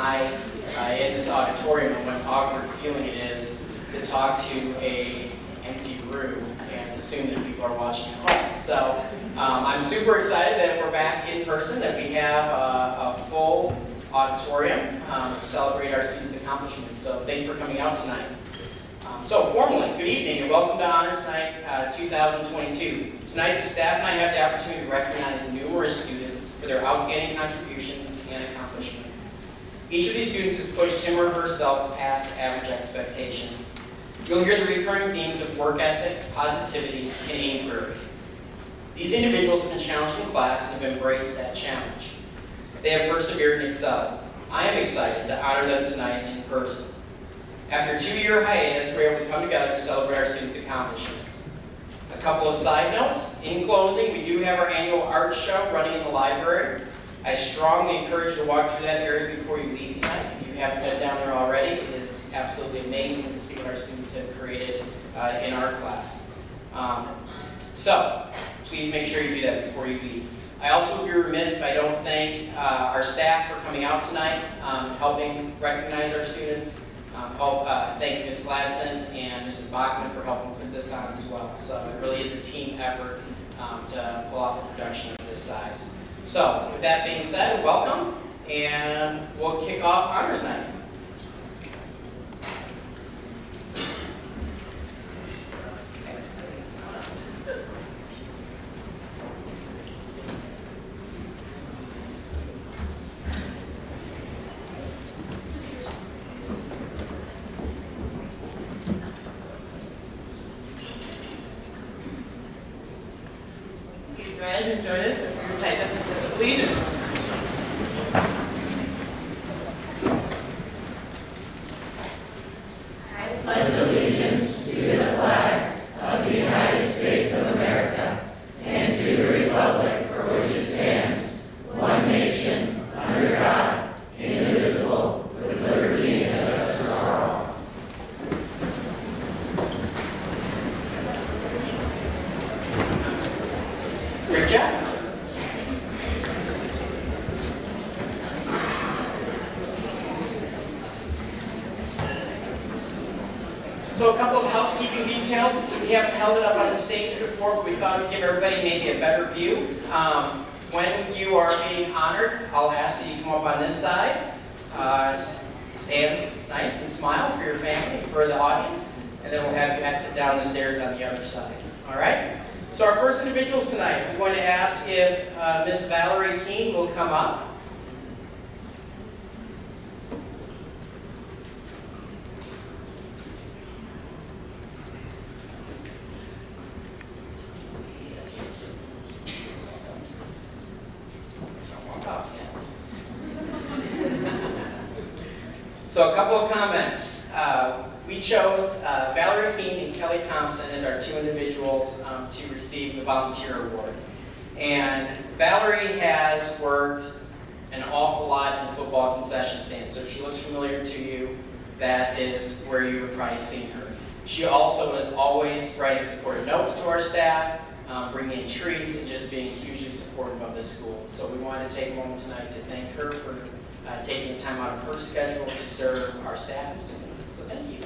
high in this auditorium and what an awkward feeling it is to talk to an empty room and assume that people are watching at home. So I'm super excited that we're back in person, that we have a full auditorium to celebrate our students' accomplishments. So thank you for coming out tonight. So formally, good evening and welcome to Honors Night 2022. Tonight, the staff and I have the opportunity to recognize numerous students for their outstanding contributions and accomplishments. Each of these students has pushed him or herself past average expectations. You'll hear the recurring themes of work ethic, positivity, and inquiry. These individuals have been challenged in class and have embraced that challenge. They have persevered and excelled. I am excited to honor them tonight in person. After a 2-year hiatus, we're able to come together to celebrate our students' accomplishments. A couple of side notes. In closing, we do have our annual art show running in the library. I strongly encourage you to walk through that area before you leave tonight. If you haven't been down there already, it is absolutely amazing to see what our students have created in art class. So, please make sure you do that before you leave. I also would be remiss if I don't thank our staff for coming out tonight, helping recognize our students. Thank Ms. Gladson and Mrs. Bachman for helping put this on as well. So it really is a team effort to pull off a production of this size. So with that being said, welcome, and we'll kick off Honors Night. Rise and join us as we recite the Pledge of Allegiance. I pledge allegiance to the flag of the United States of America and to the republic for which it stands, one nation, under God, indivisible, with liberty and justice for all. Great job. So a couple of housekeeping details. We haven't held it up on the stage before, but we thought we'd give everybody maybe a better view. When you are being honored, I'll ask that you come up on this side. Stand nice and smile for your family, for the audience, and then we'll have you exit down the stairs on the other side. All right? So our first individuals tonight, I'm going to ask if Miss Valerie Keene will come up. So a couple of comments. We chose Valerie Keene and Kelly Thompson as our 2 individuals to receive the volunteer award. And Valerie has worked an awful lot in the football concession stand. So if she looks familiar to you, that is where you would probably seen her. She also is always writing supportive notes to our staff, bringing in treats, and just being hugely supportive of the school. So we wanted to take a moment tonight to thank her for taking the time out of her schedule to serve our staff and students. So thank you.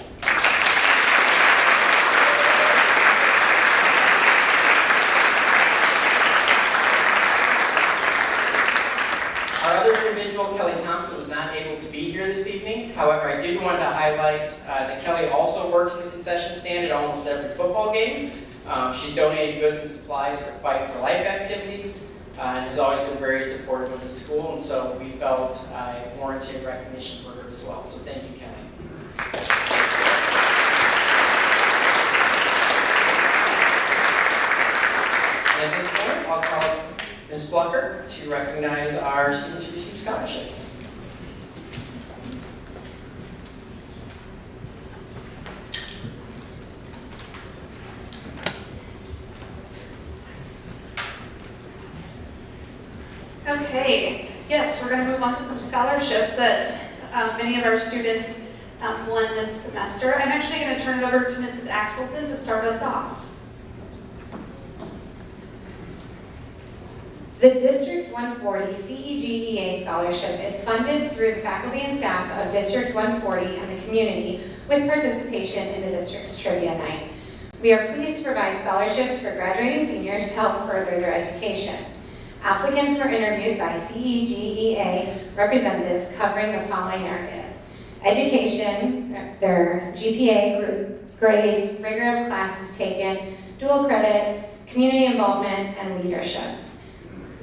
Our other individual, Kelly Thompson, was not able to be here this evening. However, I did want to highlight that Kelly also works in the concession stand at almost every football game. She's donated goods and supplies for Fight for Life activities. And has always been very supportive of the school, and so we felt warranted recognition for her as well. So thank you, Kelly. And at this point, I'll call Ms. Plucker to recognize our students who receive scholarships. Okay, yes, we're going to move on to some scholarships that many of our students won this semester. I'm actually going to turn it over to Mrs. Axelson to start us off. The District 140 CEGEA Scholarship is funded through the faculty and staff of District 140 and the community with participation in the district's trivia night. We are pleased to provide scholarships for graduating seniors to help further their education. Applicants were interviewed by CEGEA representatives covering the following areas: education, their GPA, grades, rigor of classes taken, dual credit, community involvement, and leadership.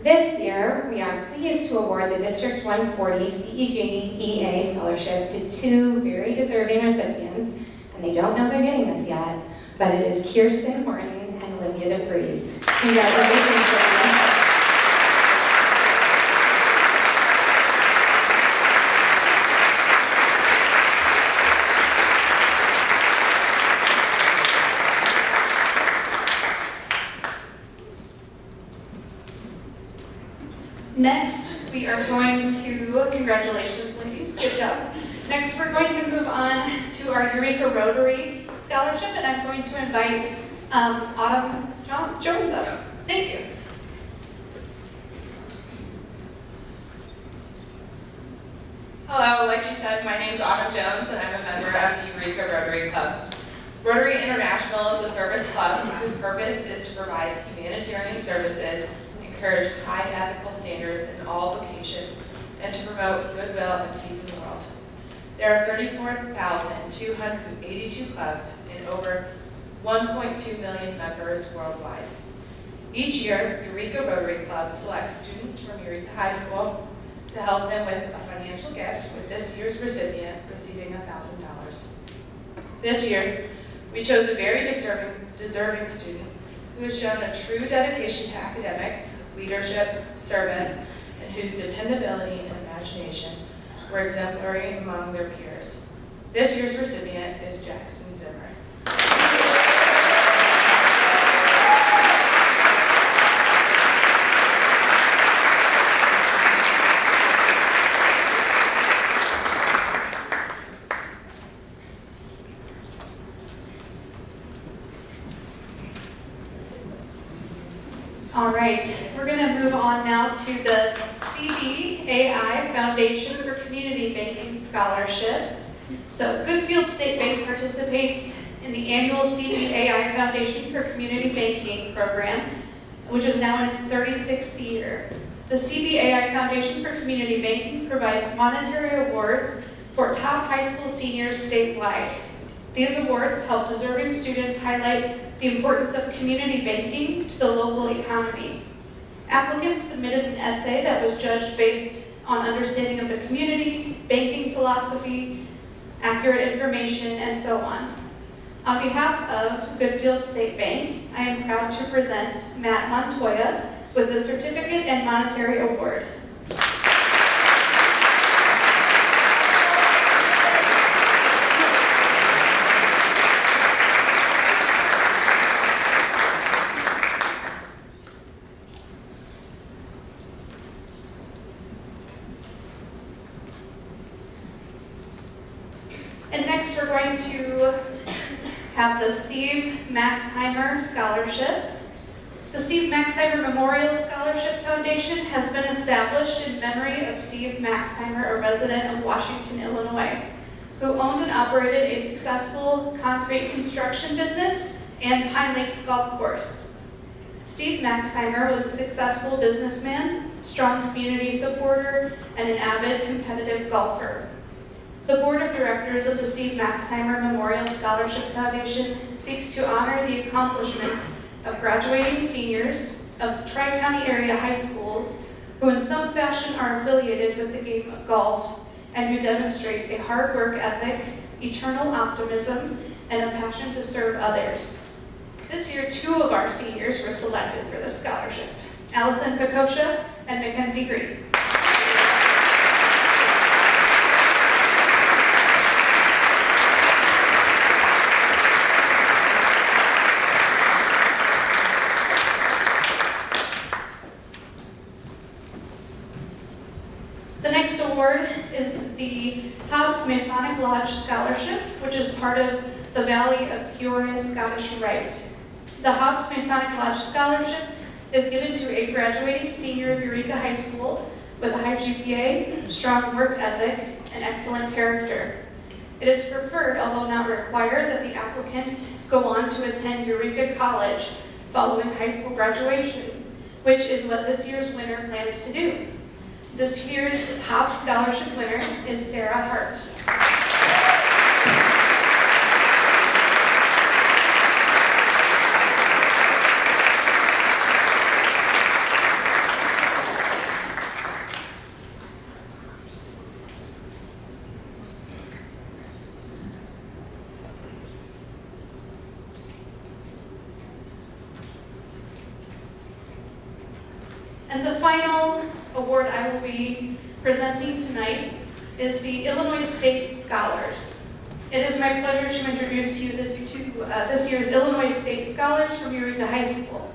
This year, we are pleased to award the District 140 CEGEA Scholarship to two very deserving recipients, and they don't know they're getting this yet, but it is Kirsten Horton and Olivia DeVries. Congratulations, children. Next, we are going to, congratulations ladies, good job. Next, we're going to move on to our Eureka Rotary Scholarship, and I'm going to invite Autumn Jones up. Thank you. Hello, like she said, my name is Autumn Jones and I'm a member of the Eureka Rotary Club. Rotary International is a service club whose purpose is to provide humanitarian services, encourage high ethical standards in all vocations, and to promote goodwill and peace in the world. There are 34,282 clubs and over 1.2 million members worldwide. Each year, Eureka Rotary Club selects students from Eureka High School to help them with a financial gift, with this year's recipient receiving $1,000. This year, we chose a very deserving student who has shown a true dedication to academics, leadership, service, and whose dependability and imagination were exemplary among their peers. This year's recipient is Jackson Zimmer. All right, we're going to move on now to the CBAI Foundation for Community Banking Scholarship. So Goodfield State Bank participates in the annual CBAI Foundation for Community Banking program, which is now in its 36th year. The CBAI Foundation for Community Banking provides monetary awards for top high school seniors statewide. These awards help deserving students highlight the importance of community banking to the local economy. Applicants submitted an essay that was judged based on understanding of the community, banking philosophy, accurate information, and so on. On behalf of Goodfield State Bank, I am proud to present Matt Montoya with the Certificate and Monetary Award. And next we're going to have the Steve Maxheimer Scholarship. The Steve Maxheimer Memorial Scholarship Foundation has been established in memory of Steve Maxheimer, a resident of Washington, Illinois, who owned and operated a successful concrete construction business and Pine Lakes Golf Course. Steve Maxheimer was a successful businessman, strong community supporter, and an avid competitive golfer. The Board of Directors of the Steve Maxheimer Memorial Scholarship Foundation seeks to honor the accomplishments of graduating seniors of Tri-County area high schools who in some fashion are affiliated with the game of golf and who demonstrate a hard work ethic, eternal optimism, and a passion to serve others. This year, 2 of our seniors were selected for this scholarship, Allison Picosha and Mackenzie Green. The next award is the Hobbs Masonic Lodge Scholarship, which is part of the Valley of Peoria Scottish Rite. The Hobbs Masonic Lodge Scholarship is given to a graduating senior of Eureka High School with a high GPA, strong work ethic, and excellent character. It is preferred, although not required, that the applicant go on to attend Eureka College following high school graduation, which is what this year's winner plans to do. This year's HOP Scholarship winner is Sarah Hart. And the final award I will be presenting tonight is the Illinois State Scholars. It is my pleasure to introduce you this year's Illinois State Scholars from Eureka High School.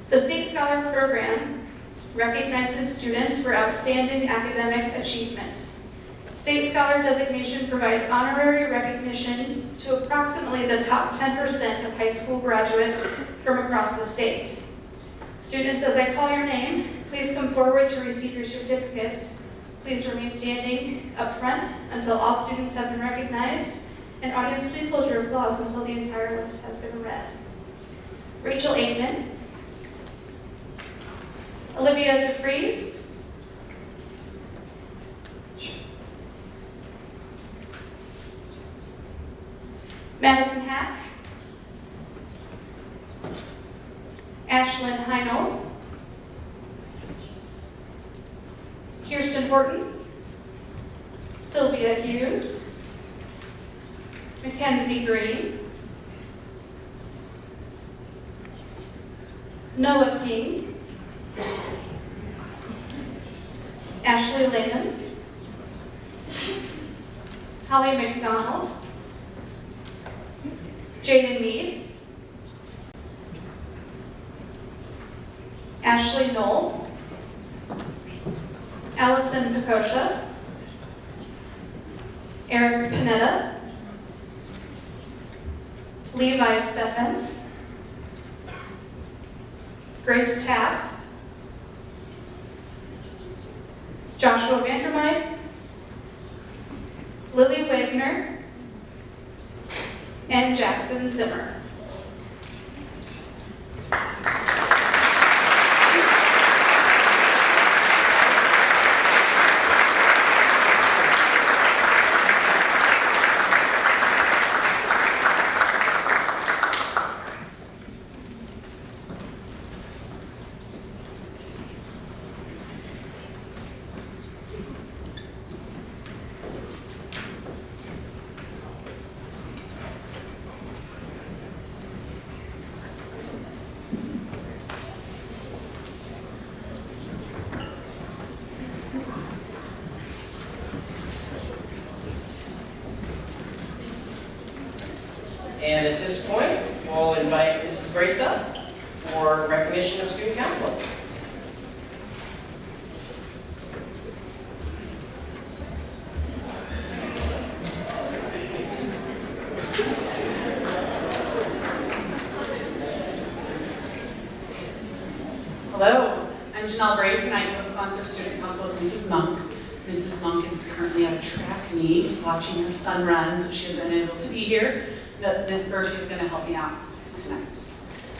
The State Scholar Program recognizes students for outstanding academic achievement. State Scholar designation provides honorary recognition to approximately the top 10% of high school graduates from across the state. Students, as I call your name, please come forward to receive your certificates. Please remain standing up front until all students have been recognized. And audience, please hold your applause until the entire list has been read. Rachel Aikman, Olivia DeFries, Madison Hack, Ashlyn Heinold, Kirsten Horton, Sylvia Hughes, Mackenzie Green, Noah King, Ashley Leman, Holly McDonald, Jaden Mead, Ashley Knoll, Allison Pecosha, Eric Panetta, Levi Steffen, Grace Tapp, Joshua Vandermeid, Lily Wagner, and Jackson Zimmer. And at this point, we'll invite Mrs. Grace up for recognition of student council. Hello, I'm Janelle Brace and I co-sponsor student council with Mrs. Monk. Mrs. Monk is currently at a track meet watching her son run, so she isn't able to be here. Miss Bertie is going to help me out tonight.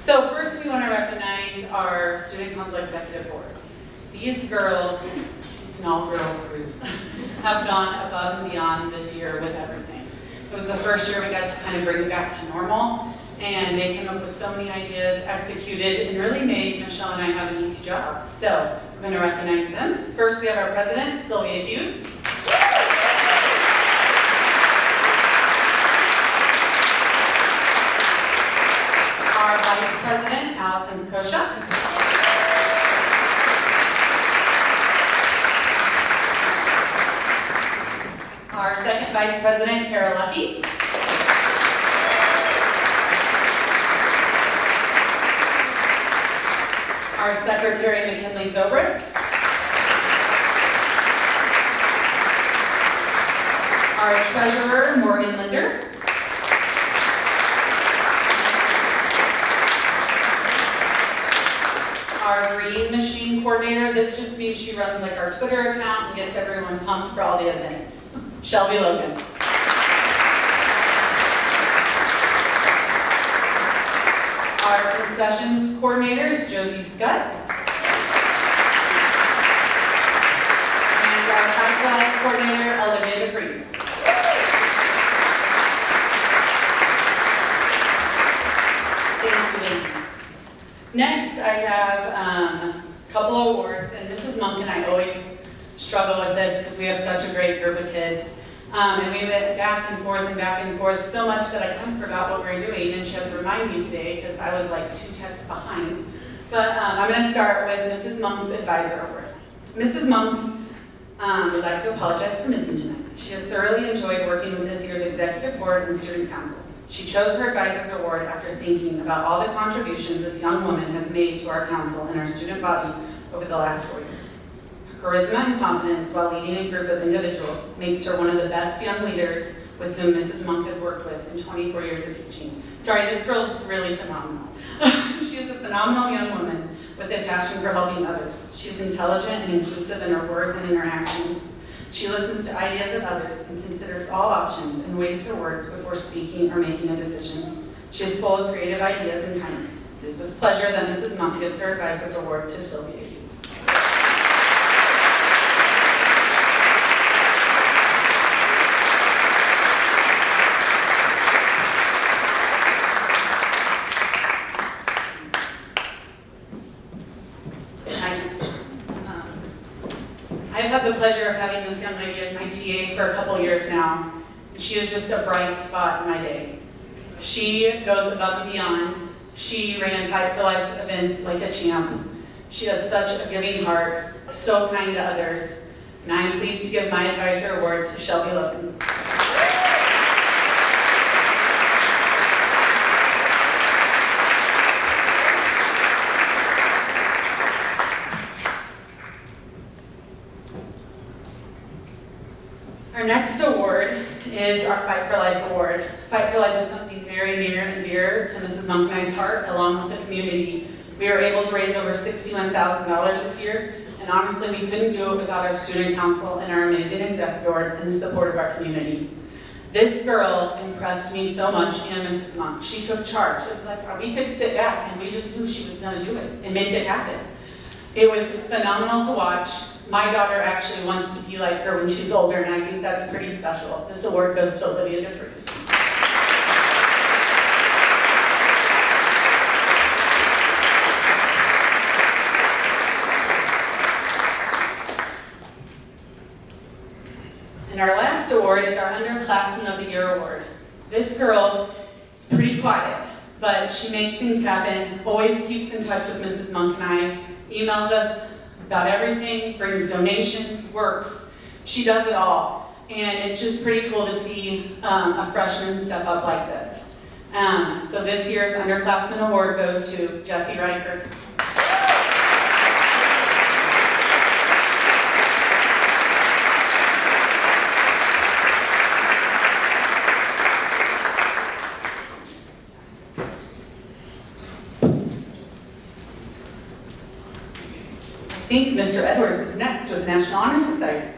So first we want to recognize our student council executive board. These girls, it's an all-girls group, have gone above and beyond this year with everything. It was the first year we got to kind of bring it back to normal, and they came up with so many ideas, executed, and really made Michelle and I have an easy job. So we're going to recognize them. First we have our president, Sylvia Hughes. Our Vice President, Allison Pecosha. Our Second Vice President, Kara Lucky. Our Secretary, McKinley Zobrist. Our Treasurer, Morgan Linder. our green machine coordinator. This just means she runs like our Twitter account and gets everyone pumped for all the events. Shelby Logan. Our concessions coordinator is Josie Scott. And our high coordinator, Olivia DeFries. Next, I have a couple awards, and Mrs. Monk and I always struggle with this because we have such a great group of kids. And we went back and forth so much that I kind of forgot what we were doing, and she had to remind me today because I was like 2 texts behind. But I'm going to start with Mrs. Monk's Advisor Award. Mrs. Monk would like to apologize for missing tonight. She has thoroughly enjoyed working with this year's Executive Board and Student Council. She chose her Advisor's Award after thinking about all the contributions this young woman has made to our council and our student body over the last 4 years. Her charisma and confidence while leading a group of individuals makes her one of the best young leaders with whom Mrs. Monk has worked with in 24 years of teaching. Sorry, this girl's really phenomenal. She is a phenomenal young woman with a passion for helping others. She is intelligent and inclusive in her words and interactions. She listens to ideas of others and considers all options and weighs her words before speaking or making a decision. She is full of creative ideas and kindness. It is with pleasure that Mrs. Monk gives her Advisor's Award to Sylvia Hughes. I've had the pleasure of having this young lady as my TA for a couple years now, and she is just a bright spot in my day. She goes above and beyond. She ran Fight for Life events like a champ. She has such a giving heart, so kind to others, and I am pleased to give my Advisor Award to Shelby Logan. Our next award is our Fight for Life Award. Fight for Life is something very near and dear to Mrs. Monk and I's heart, along with the community. We were able to raise over $61,000 this year, and honestly, we couldn't do it without our student council and our amazing executive board and the support of our community. This girl impressed me so much, and Mrs. Monk. She took charge. It was like we could sit back and we just knew she was going to do it and make it happen. It was phenomenal to watch. My daughter actually wants to be like her when she's older, and I think that's pretty special. This award goes to Olivia DeFries. And our last award is our Underclassman of the Year award. This girl is pretty quiet, but she makes things happen, always keeps in touch with Mrs. Monk and I, emails us about everything, brings donations, works. She does it all. And it's just pretty cool to see a freshman step up like that. So this year's Underclassman Award goes to Jessie Riker. I think Mr. Edwards is next with the National Honor Society.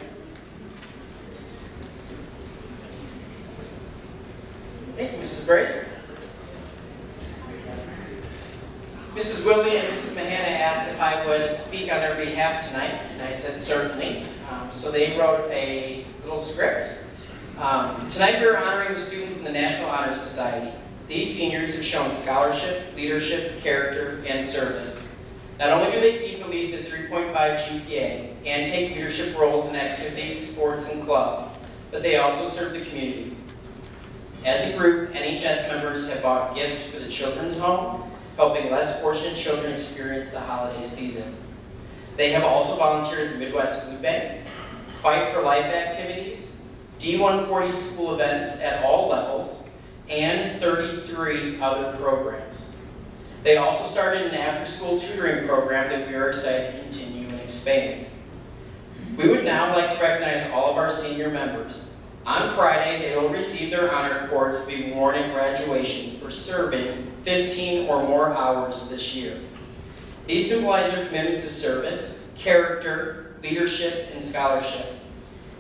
Thank you, Mrs. Brace. Mrs. Willie and Mrs. Mahana asked if I would speak on their behalf tonight, and I said certainly. So they wrote a little script. Tonight we're honoring students in the National Honor Society. These seniors have shown scholarship, leadership, character, and service. Not only do they keep at least a 3.5 GPA and take leadership roles in activities, sports, and clubs, but they also serve the community. As a group, NHS members have bought gifts for the children's home, helping less fortunate children experience the holiday season. They have also volunteered at the Midwest Food Bank, Fight for Life activities, D140 school events at all levels, and 33 other programs. They also started an after-school tutoring program that we are excited to continue and expand. We would now like to recognize all of our senior members. On Friday, they will receive their honor cords to be worn at graduation for serving 15 or more hours this year. These symbolize their commitment to service, character, leadership, and scholarship.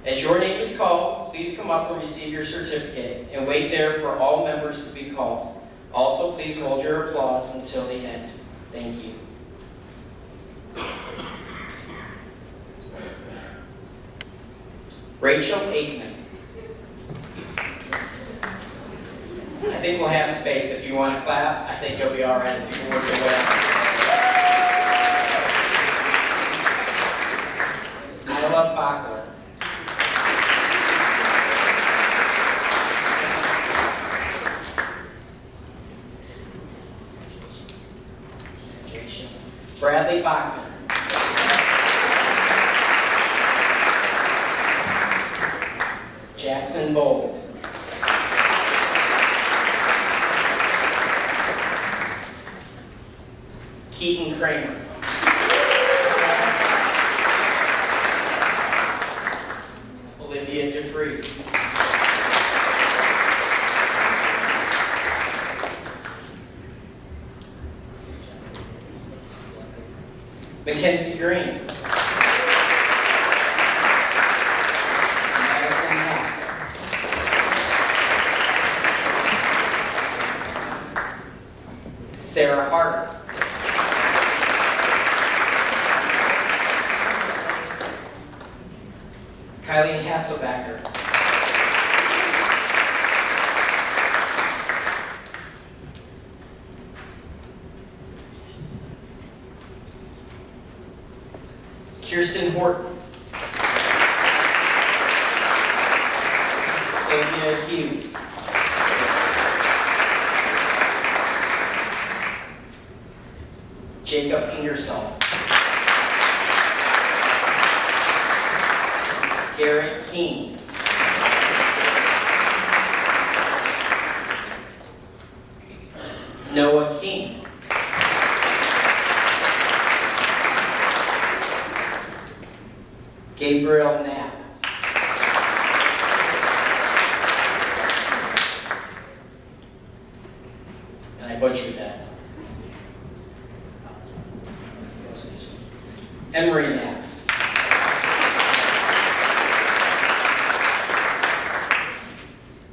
As your name is called, please come up and receive your certificate, and wait there for all members to be called. Also, please hold your applause until the end. Thank you. Rachel Aikman. I think we'll have space if you want to clap. I think you'll be all right as people work their way out. Isla Bachler. Bradley Bachman. Jackson Bowles. Keaton Kramer. Olivia DeFries. Mackenzie Green. Madison Hack. Sarah Hart. Kylie Hasselbacker. Kirsten Horton. Sylvia Hughes. Jacob Ingersoll. Garrett King. Noah King. Gabriel Knapp. And I butchered that. Emery Knapp.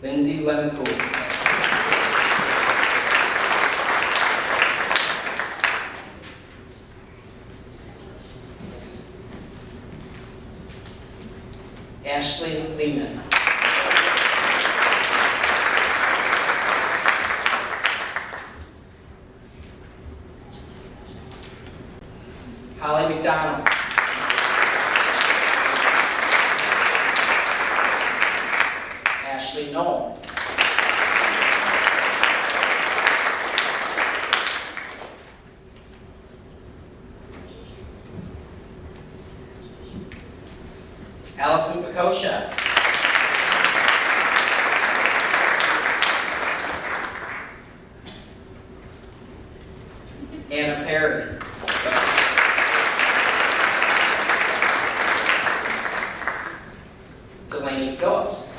Lindsay Lemcool. Ashley Leman. Holly McDonald. Ashley Knoll. Allison Pecosha. Anna Perry. Delaney Phillips.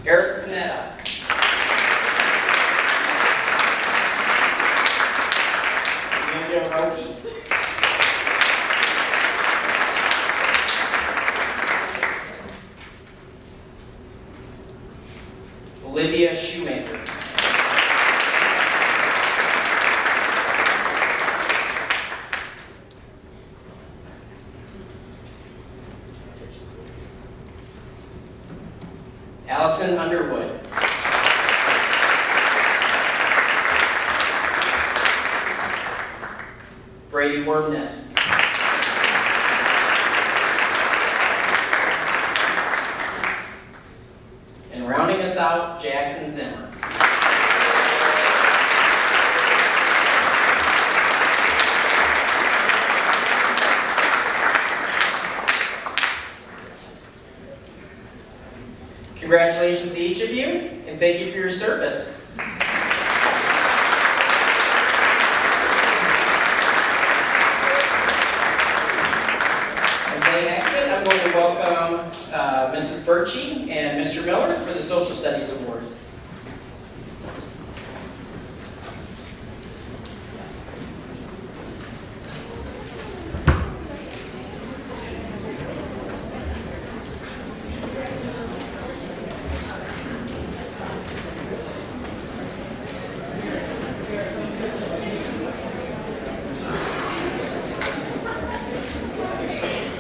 Eric Panetta. Amanda Roki. Olivia Shoemaker. Allison Underwood. Brady Wormnest. And rounding us out, Jackson Zimmer. Congratulations to each of you, and thank you for your service. As they exit, I'm going to welcome Mrs. Birch Birchie and Mr. Miller for the Social Studies Awards.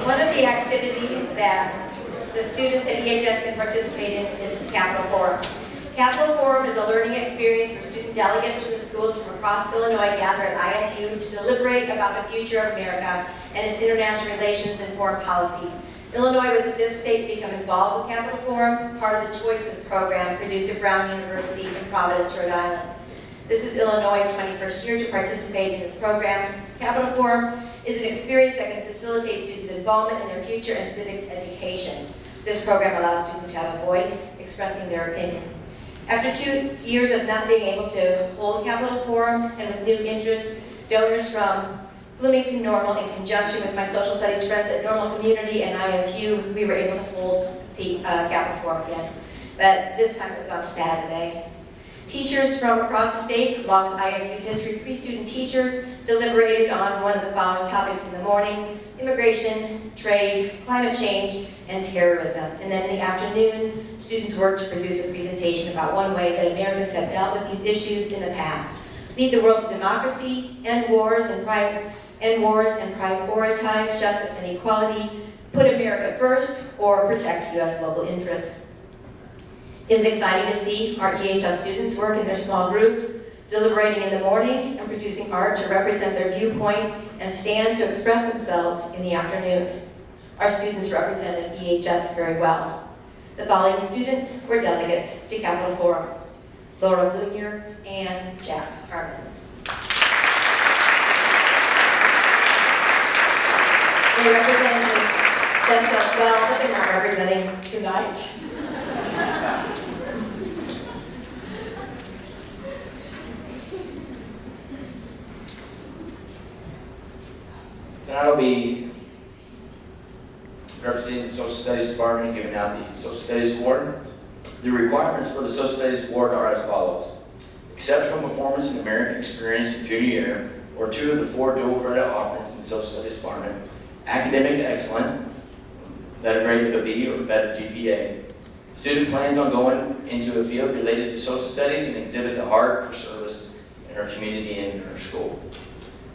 One of the activities that the students at EHS can participate in is the Capital Forum. Capital Forum is a learning experience where student delegates from the schools from across Illinois gather at ISU to deliberate about the future of America and its international relations and foreign policy. Illinois was the 5th state to become involved with Capital Forum, part of the Choices program produced at Brown University in Providence, Rhode Island. This is Illinois' 21st year to participate in this program. Capital Forum is an experience that can facilitate students' involvement in their future and civics education. This program allows students to have a voice, expressing their opinions. After 2 years of not being able to hold Capital Forum, and with new interest, donors from Bloomington Normal, in conjunction with my social studies friends at Normal Community and ISU, we were able to hold Capital Forum again. But this time it was on Saturday. Teachers from across the state, along with ISU history pre-student teachers, deliberated on one of the following topics in the morning: immigration, trade, climate change, and terrorism. And then in the afternoon, students worked to produce a presentation about one way that Americans have dealt with these issues in the past: lead the world to democracy, end wars and prioritize justice and equality, put America first, or protect U.S. global interests. It was exciting to see our EHS students work in their small groups, deliberating in the morning and producing art to represent their viewpoint and stand to express themselves in the afternoon. Our students represented EHS very well. The following students were delegates to Capital Forum: Laura Blunier and Jack Harmon. They represented themselves well, but they're not representing tonight. Tonight I'll be representing the Social Studies Department, giving out the Social Studies Award. The requirements for the Social Studies Award are as follows: exceptional performance in American Experience junior year, or 2 of the 4 dual credit offerings in the Social Studies Department; academic excellent, better grade with a B or better GPA; student plans on going into a field related to social studies and exhibits a heart for service in our community and in our school.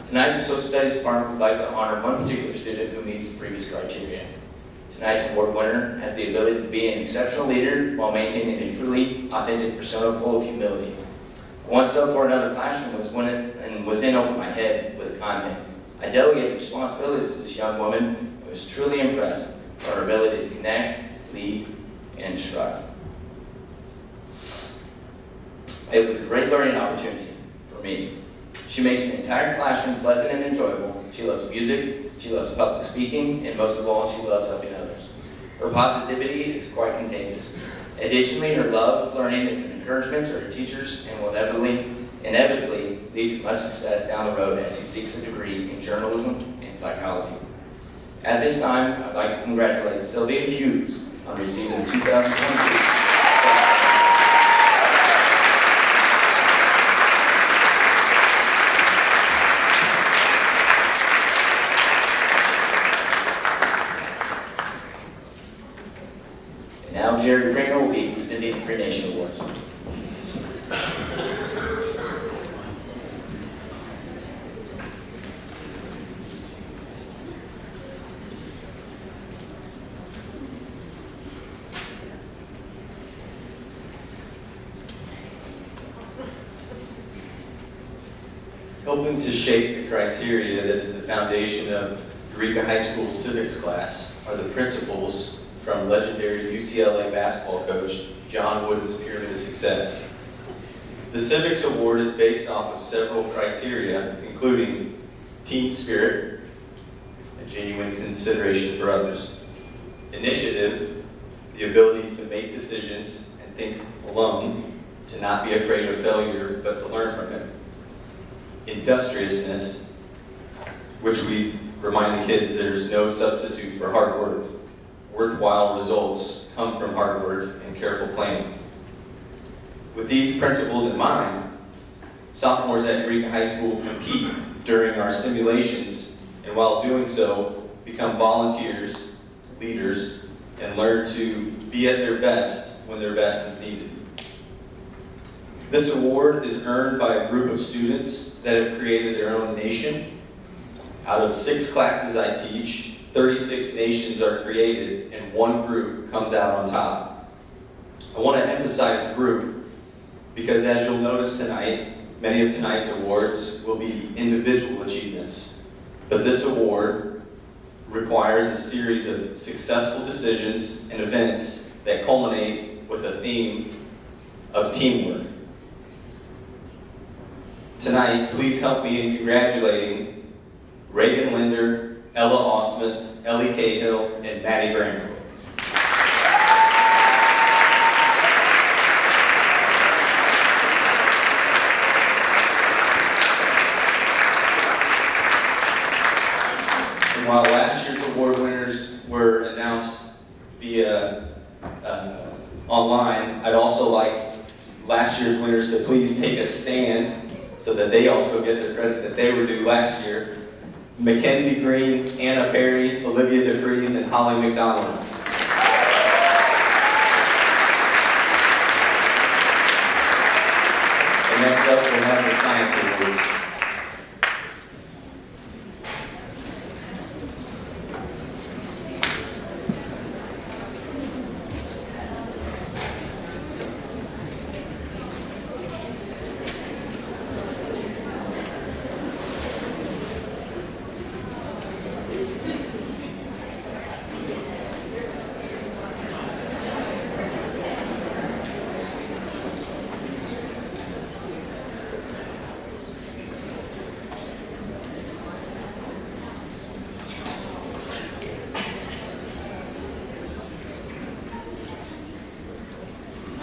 Tonight, the Social Studies Department would like to honor one particular student who meets the previous criteria. Tonight's award winner has the ability to be an exceptional leader while maintaining a truly authentic persona full of humility. I once subbed for another classroom was in over my head with the content. I delegated responsibilities to this young woman and was truly impressed by her ability to connect, lead, and instruct. It was a great learning opportunity for me. She makes the entire classroom pleasant and enjoyable. She loves music, she loves public speaking, and most of all, she loves helping others. Her positivity is quite contagious. Additionally, her love of learning is an encouragement to her teachers and will inevitably lead to much success down the road as she seeks a degree in journalism and psychology. At this time, I'd like to congratulate Sylvia Hughes on receiving the 2022 Now Jerry Pringle will be presenting the Great Nation Awards. Helping to shape the criteria that is the foundation of Eureka High School Civics class are the principles from legendary UCLA basketball coach John Wooden's Pyramid of Success. The Civics Award is based off of several criteria, including team spirit, a genuine consideration for others; initiative, the ability to make decisions and think alone, to not be afraid of failure, but to learn from it; industriousness, which we remind the kids there's no substitute for hard work. Worthwhile results come from hard work and careful planning. With these principles in mind, sophomores at Eureka High School compete during our simulations, and while doing so, become volunteers, leaders, and learn to be at their best when their best is needed. This award is earned by a group of students that have created their own nation. Out of 6 classes I teach, 36 nations are created, and 1 group comes out on top. I want to emphasize group because, as you'll notice tonight, many of tonight's awards will be individual achievements. But this award requires a series of successful decisions and events that culminate with a theme of teamwork. Tonight, please help me in congratulating Reagan Linder, Ella Osmus, Ellie Cahill, and Maddie Granville. And while last year's award winners were announced via online, I'd also like last year's winners to please take a stand so that they also get the credit that they were due last year. Mackenzie Green, Anna Perry, Olivia DeFries, and Holly McDonald. And next up, we'll have the Science Awards.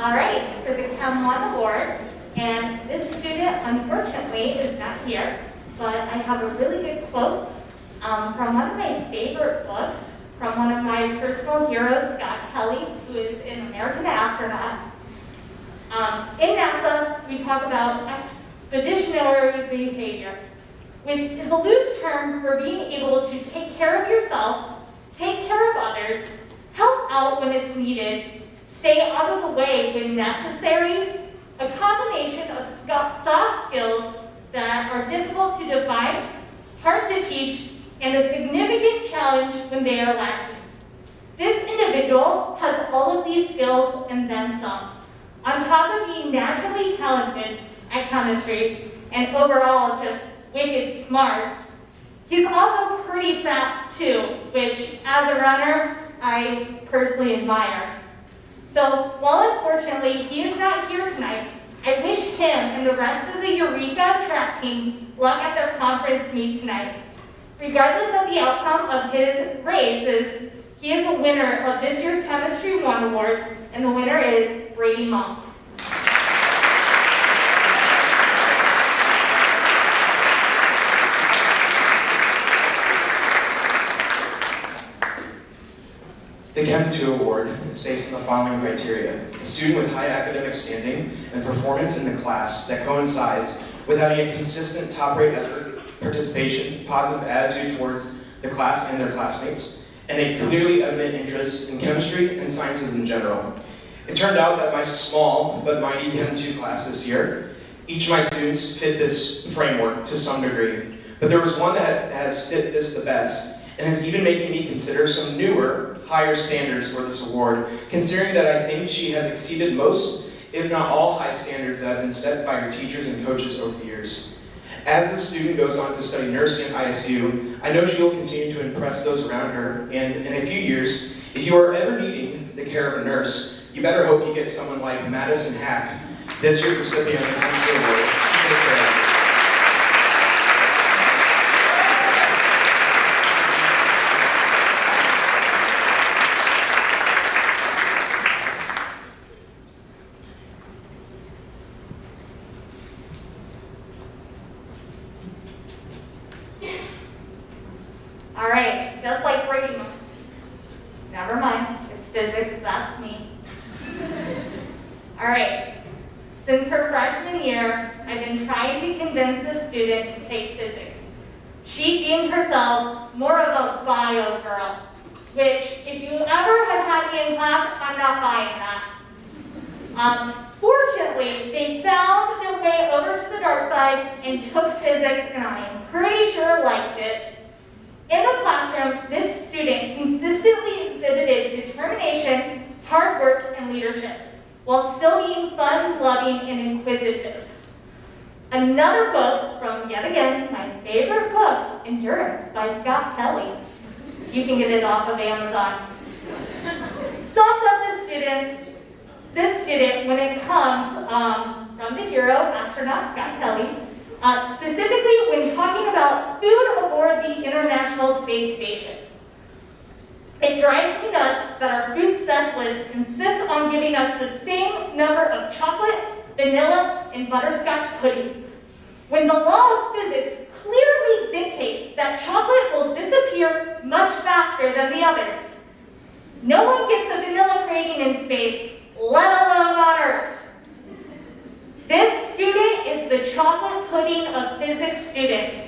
All right, for the Chem 1 award, and this student unfortunately is not here, but I have a really good quote from one of my favorite books, from one of my personal heroes, Scott Kelly, who is an American astronaut. In NASA, we talk about expeditionary behavior, which is a loose term for being able to take care of yourself, take care of others, help out when it's needed, stay out of the way when necessary, a combination of soft skills that are difficult to define, hard to teach, and a significant challenge when they are lacking. This individual has all of these skills and then some. On top of being naturally talented at chemistry and overall just wicked smart, he's also pretty fast too, which as a runner, I personally admire. So while unfortunately he is not here tonight, I wish him and the rest of the Eureka track team luck at their conference meet tonight. Regardless of the outcome of his races, he is a winner of this year's Chemistry 1 award, and the winner is Brady Monk. The Chem 2 award is based on the following criteria: a student with high academic standing and performance in the class that coincides with having a consistent top-rate effort, participation, positive attitude towards the class and their classmates, and a clearly evident interest in chemistry and sciences in general. It turned out that my small but mighty Chem 2 class this year, each of my students fit this framework to some degree, but there was one that has fit this the best, and is even making me consider some newer, higher standards for this award, considering that I think she has exceeded most, if not all, high standards that have been set by her teachers and coaches over the years. As the student goes on to study nursing at ISU, I know she will continue to impress those around her, and in a few years, if you are ever needing the care of a nurse, you better hope you get someone like Madison Hack, this year's recipient of the Chem 2 award. Take care. All right, just like Brady Monk. Never mind, it's Physics, that's me. All right. Since her freshman year, I've been trying to convince the student to take physics. She deemed herself more of a bio girl, which, if you ever have had me in class, I'm not buying that. Fortunately, they found their way over to the dark side and took physics, and I am pretty sure liked it. In the classroom, this student consistently exhibited determination, hard work, and leadership, while still being fun-loving and inquisitive. Another quote from, yet again, my favorite book, Endurance by Scott Kelly. You can get it off of Amazon. Sums up this student when it comes from the hero, astronaut Scott Kelly, specifically when talking about food aboard the International Space Station. It drives me nuts that our food specialists insist on giving us the same number of chocolate, vanilla, and butterscotch puddings, when the law of physics clearly dictates that chocolate will disappear much faster than the others. No one gets a vanilla craving in space, let alone on Earth. This student is the chocolate pudding of physics students.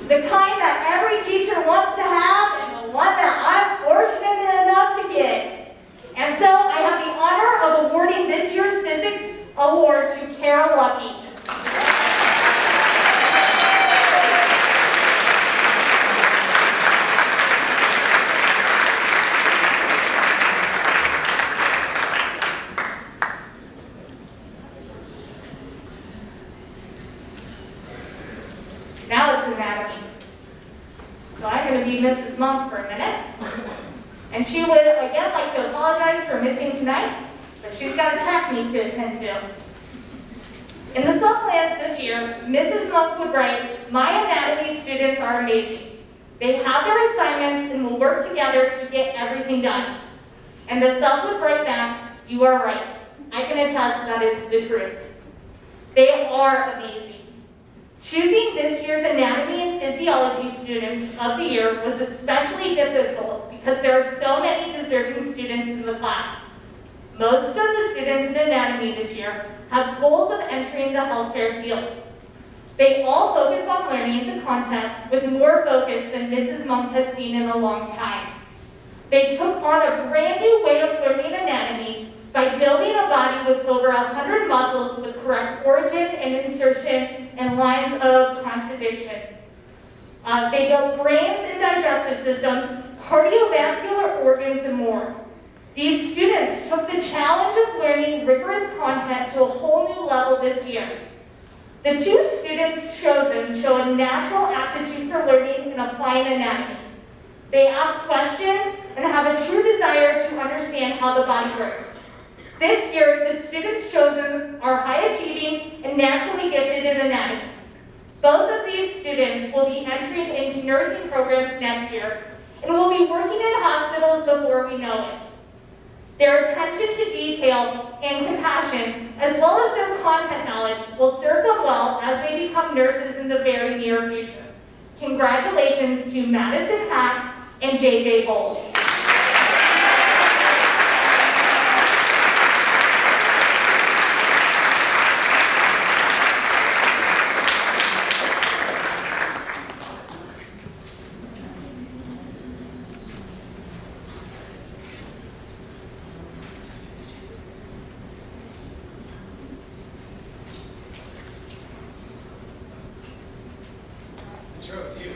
The kind that every teacher wants to have and the one that I'm fortunate enough to get. And so I have the honor of awarding this year's physics award to Kara Lucky. Now it's anatomy. So I'm going to be Mrs. Monk for a minute. And she would, again, like to apologize for missing tonight, but she's got a track meet to attend to. In the sub-plans this year, Mrs. Monk would write, "My anatomy students are amazing. They have their assignments and will work together to get everything done." And the sub would write back, "You are right. I can attest that is the truth." They are amazing. Choosing this year's anatomy and physiology students of the year was especially difficult because there are so many deserving students in the class. Most of the students in anatomy this year have goals of entering the healthcare field. They all focus on learning the content with more focus than Mrs. Monk has seen in a long time. They took on a brand new way of learning anatomy by building a body with over 100 muscles with correct origin and insertion and lines of contradiction. They built brains and digestive systems, cardiovascular organs, and more. These students took the challenge of learning rigorous content to a whole new level this year. The two students chosen show a natural aptitude for learning and applying anatomy. They ask questions and have a true desire to understand how the body works. This year, the students chosen are high-achieving and naturally gifted in anatomy. Both of these students will be entering into nursing programs next year and will be working in hospitals before we know it. Their attention to detail and compassion, as well as their content knowledge, will serve them well as they become nurses in the very near future. Congratulations to Madison Hack and JJ Bowles. It's you.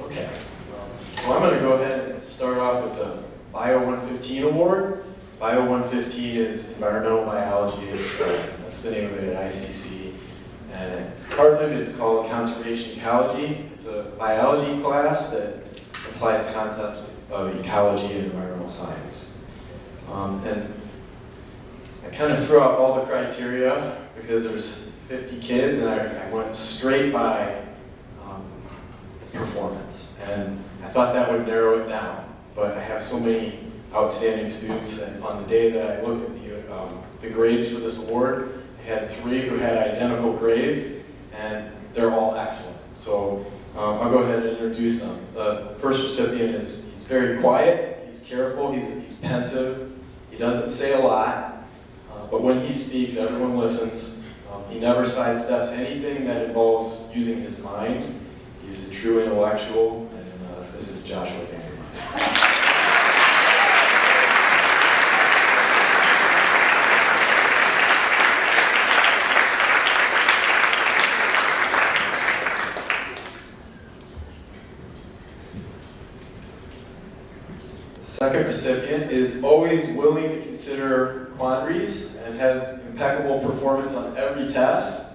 Okay, so I'm going to go ahead and start off with the Bio 115 award. Bio 115 is environmental biology. That's the name of it at ICC. And at Heartland, it's called conservation ecology. It's a biology class that applies concepts of ecology and environmental science. And I kind of threw out all the criteria because there's 50 kids, and I went straight by performance. And I thought that would narrow it down, but I have so many outstanding students, and on the day that I looked at the grades for this award, I had 3 who had identical grades, and they're all excellent. So I'll go ahead and introduce them. The first recipient he's very quiet, he's careful, he's pensive, he doesn't say a lot, but when he speaks, everyone listens. He never sidesteps anything that involves using his mind. He's a true intellectual, and this is Joshua Vandermeer. Second recipient is always willing to consider quandaries and has impeccable performance on every test.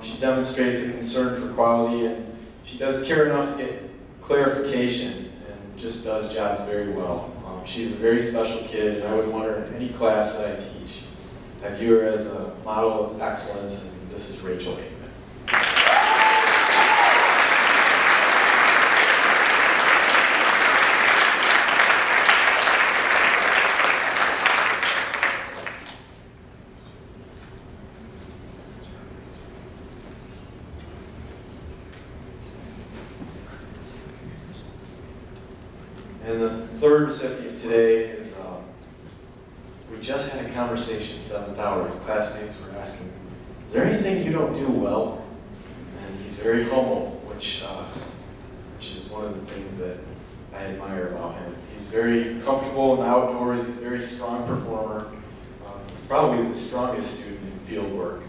She demonstrates a concern for quality, and she does care enough to get clarification and just does jobs very well. She's a very special kid, and I would want her in any class that I teach. I view her as a model of excellence, and this is Rachel Aikman. And the third recipient today is, we just had a conversation 7th hour. His classmates were asking, is there anything you don't do well? And he's very humble, which is one of the things that I admire about him. He's very comfortable in the outdoors. He's a very strong performer. He's probably the strongest student in field work.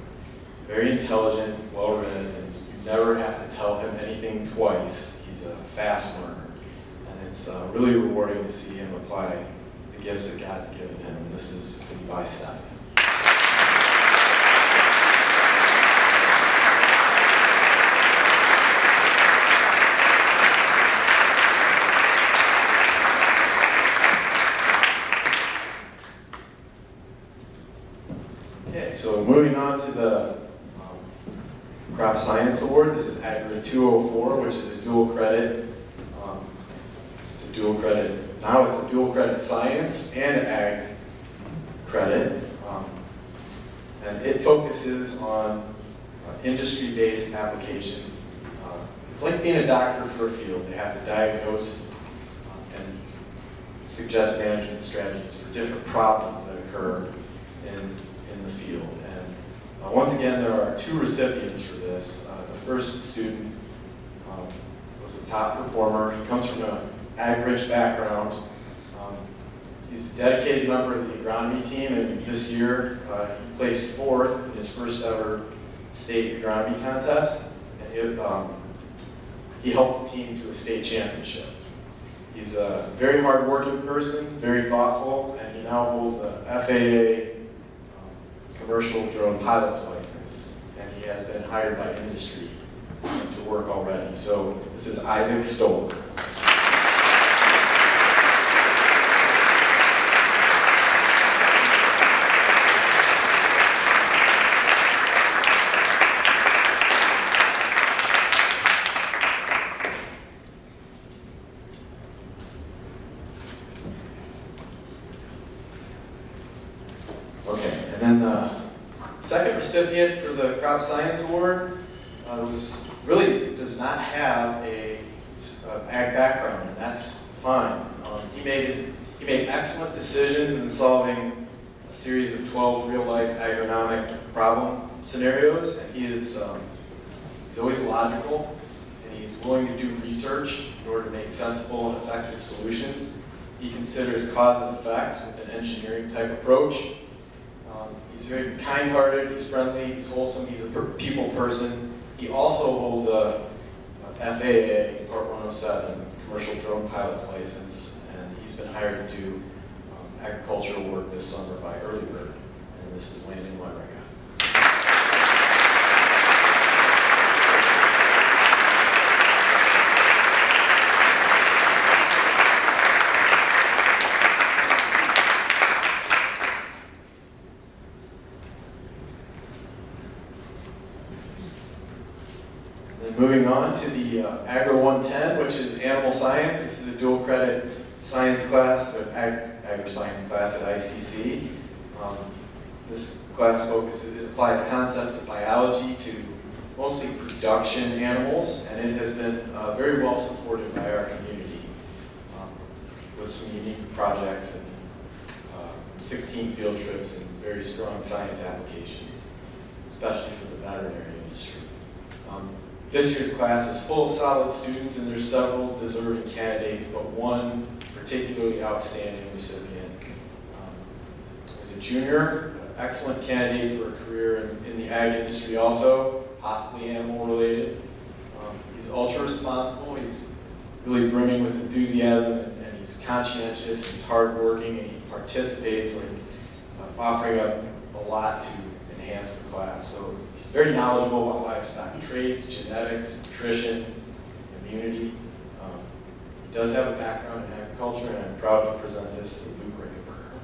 Very intelligent, well-read, and you never have to tell him anything twice. He's a fast learner. It's really rewarding to see him apply the gifts that God's given him. And this is Levi Steffen. Okay, so moving on to the Crop Science Award. This is Agri 204, which is a dual credit. Dual credit. Now it's a dual credit science and ag credit. And it focuses on industry-based applications. It's like being a doctor for a field. They have to diagnose and suggest management strategies for different problems that occur in the field. And once again, there are 2 recipients for this. The first student was a top performer. He comes from a ag-rich background. He's a dedicated member of the agronomy team, and this year he placed 4th in his first ever state agronomy contest, and he helped the team to a state championship. He's a very hard-working person, very thoughtful, and he now holds a FAA commercial drone pilot's license, and he has been hired by industry to work already. So this is Isaac Stoller. Recipient for the Crop Science Award does not have a ag background, and that's fine. He made excellent decisions in solving a series of 12 real-life agronomic problem scenarios, and he's always logical, and he's willing to do research in order to make sensible and effective solutions. He considers cause and effect with an engineering type approach. He's very kind-hearted, he's friendly, he's wholesome, he's a people person. He also holds a FAA Part 107 commercial drone pilot's license, and he's been hired to do agricultural work this summer by Early Bird, and this is Landon Weinrega. Moving on to the Agro 110, which is animal science. This is a dual credit science class, or agri-science class at ICC. This class applies concepts of biology to mostly production animals, and it has been very well supported by our community with some unique projects and 16 field trips and very strong science applications, especially for the veterinary industry. This year's class is full of solid students, and there's several deserving candidates, but one particularly outstanding recipient. As a junior, an excellent candidate for a career in the ag industry also, possibly animal related. He's ultra responsible, he's really brimming with enthusiasm, and he's conscientious, he's hardworking, and he participates, offering up a lot to enhance the class. So he's very knowledgeable about livestock traits, genetics, nutrition, immunity. He does have a background in agriculture, and I'm proud to present this to Luke Rickenberger.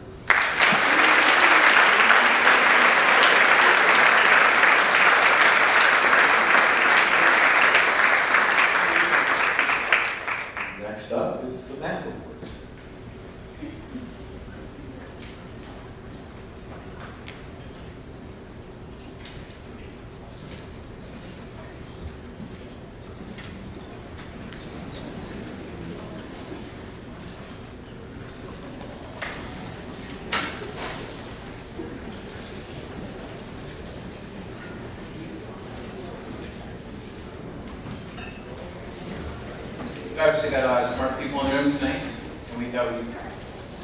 Next up is the math awards. We've obviously got a lot of smart people in the room tonight, and we thought we'd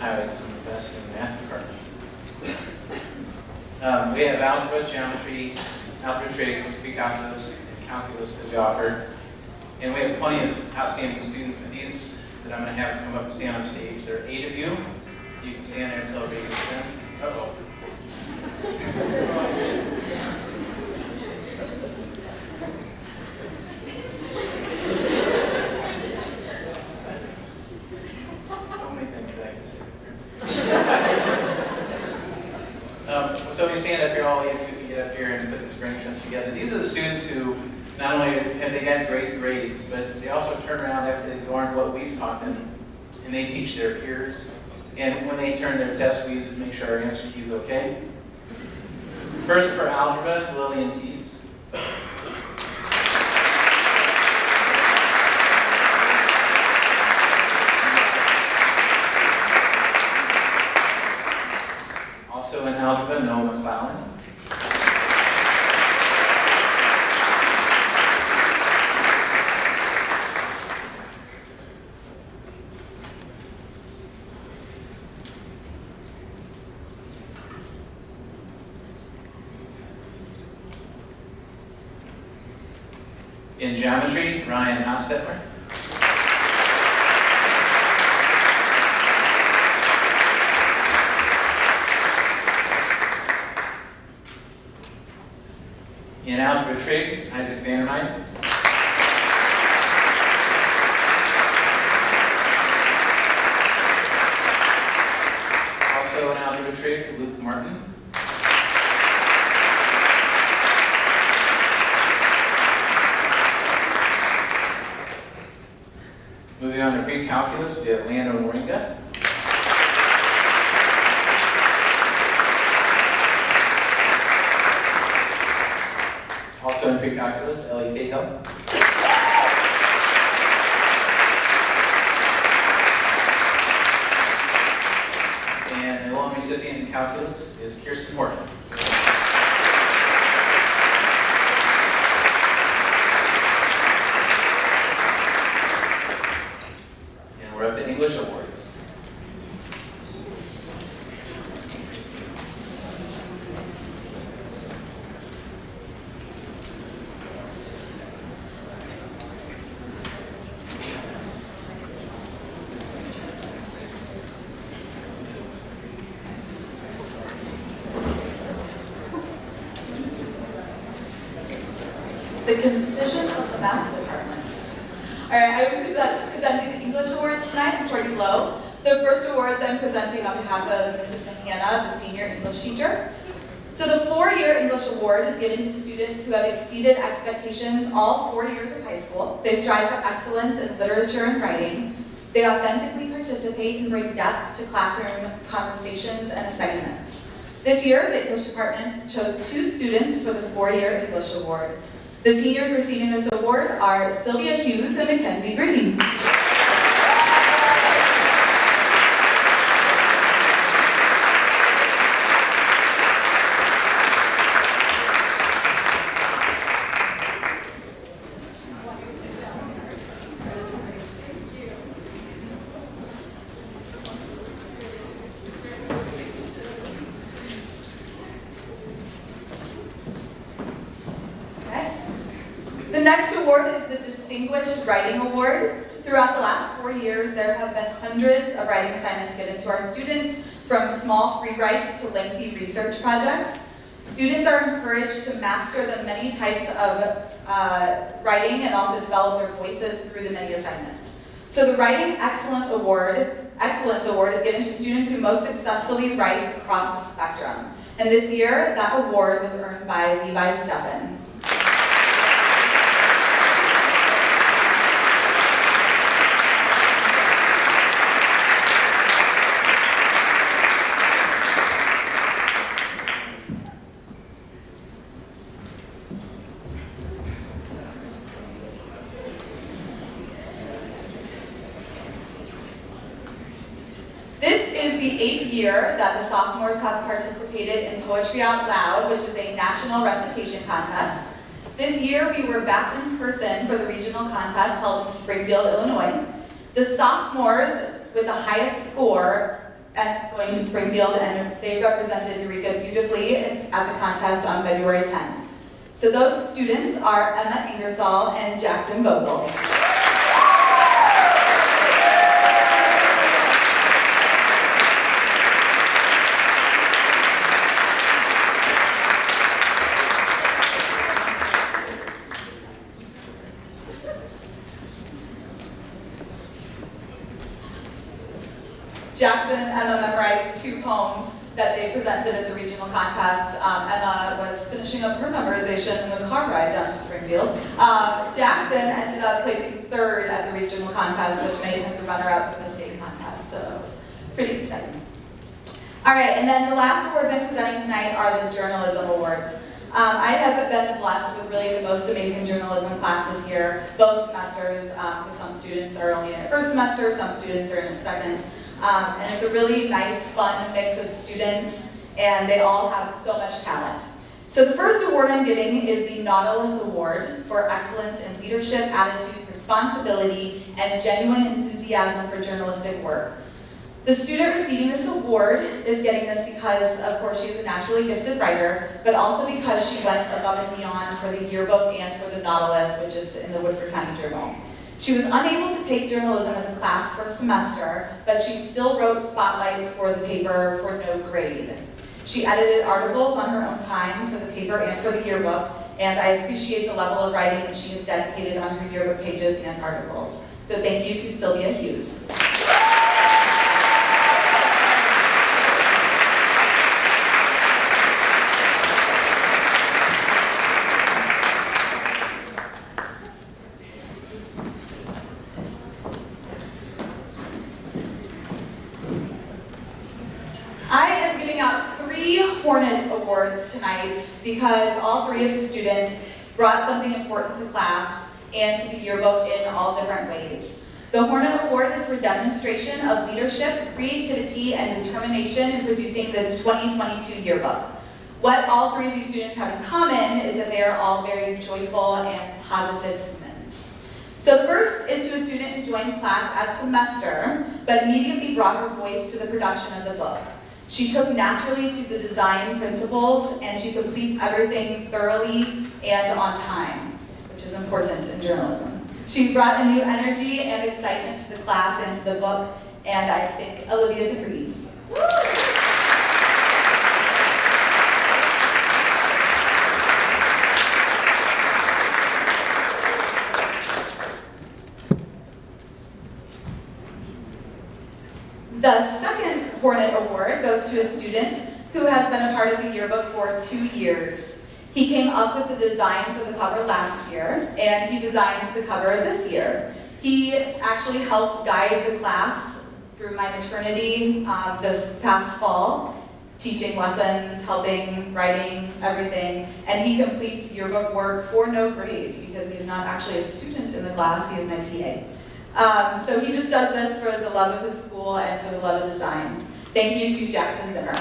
highlight some of the best in the math departments. We have algebra, geometry, algebra trig, pre-calculus, and calculus that we offer. And we have plenty of outstanding students, but these that I'm going to have come up and stand on stage, there are 8 of you. You can stand there until everybody gets done. Uh-oh. So if you stand up here, all 8 of you can get up here and put this brain trust together. These are the students who not only have they got great grades, but they also turn around after they've learned what we've taught them, and they teach their peers. And when they turn their test, we make sure our answer key is okay. First for algebra, Lillian Tees. Also in algebra, Noah McClellan. In geometry, Ryan Hostetler. In algebra trig, Isaac Vandermeiden. Also in algebra trig, Luke Martin. Moving on to pre-calculus, we have Leander Moringa. Also in pre-calculus, Ellie Cahill. And the loan recipient in calculus is Kirsten Morgan. And we're up to English awards. The concision of the math department. All right, I will be presenting the English awards tonight in Courtney The first awards I'm presenting on behalf of Mrs. McHanna, the senior English teacher. So the 4-year English Award is given to students who have exceeded expectations all 4 years of high school. They strive for excellence in literature and writing. They authentically participate and bring depth to classroom conversations and assignments. This year, the English department chose 2 students for the 4-year English Award. The seniors receiving this award are Sylvia Hughes and Mackenzie Green. The next award is the Distinguished Writing Award. Throughout the last 4 years, there have been hundreds of writing assignments given to our students, from small free writes to lengthy research projects. Students are encouraged to master the many types of writing and also develop their voices through the many assignments. So the Writing Excellence Award is given to students who most successfully write across the spectrum. And this year, that award was earned by Levi Steffen. This is the 8th year that the sophomores have participated in Poetry Out Loud, which is a national recitation contest. This year we were back in person for the regional contest held in Springfield, Illinois. The sophomores with the highest score at going to Springfield, and they represented Eureka beautifully at the contest on February 10th. So those students are Emma Ingersoll and Jackson Vogel. Jackson and Emma memorized 2 poems that they presented at the regional contest. Emma was finishing up her memorization in the car ride down to Springfield. Jackson ended up placing 3rd at the regional contest, which made him the runner-up for the state contest, so it was pretty exciting. All right, and then the last awards I'm presenting tonight are the Journalism Awards. I have been blessed with really the most amazing journalism class this year, both semesters, because some students are only in a first semester, some students are in a second. And it's a really nice, fun mix of students, and they all have so much talent. So the first award I'm giving is the Nautilus Award for Excellence in Leadership, Attitude, Responsibility, and Genuine Enthusiasm for Journalistic Work. The student receiving this award is getting this because, of course, she is a naturally gifted writer, but also because she went above and beyond for the yearbook and for the Nautilus, which is in the Woodford County Journal. She was unable to take journalism as a class for a semester, but she still wrote spotlights for the paper for no grade. She edited articles on her own time for the paper and for the yearbook, and I appreciate the level of writing that she has dedicated on her yearbook pages and articles. So thank you to Sylvia Hughes. Hornet Awards tonight because all 3 of the students brought something important to class and to the yearbook in all different ways. The Hornet Award is for demonstration of leadership, creativity, and determination in producing the 2022 yearbook. What all 3 of these students have in common is that they are all very joyful and positive humans. So the first is to a student who joined class at semester, but immediately brought her voice to the production of the book. She took naturally to the design principles, and she completes everything thoroughly and on time, which is important in journalism. She brought a new energy and excitement to the class and to the book, and I think Olivia DeVries. The second Hornet Award goes to a student who has been been a part of the yearbook for 2 years. He came up with the design for the cover last year, and he designed the cover this year. He actually helped guide the class through my maternity this past fall, teaching lessons, helping, writing, everything, and he completes yearbook work for no grade because he's not actually a student in the class, he is my TA. So he just does this for the love of his school and for the love of design. Thank you to Jackson Zimmer.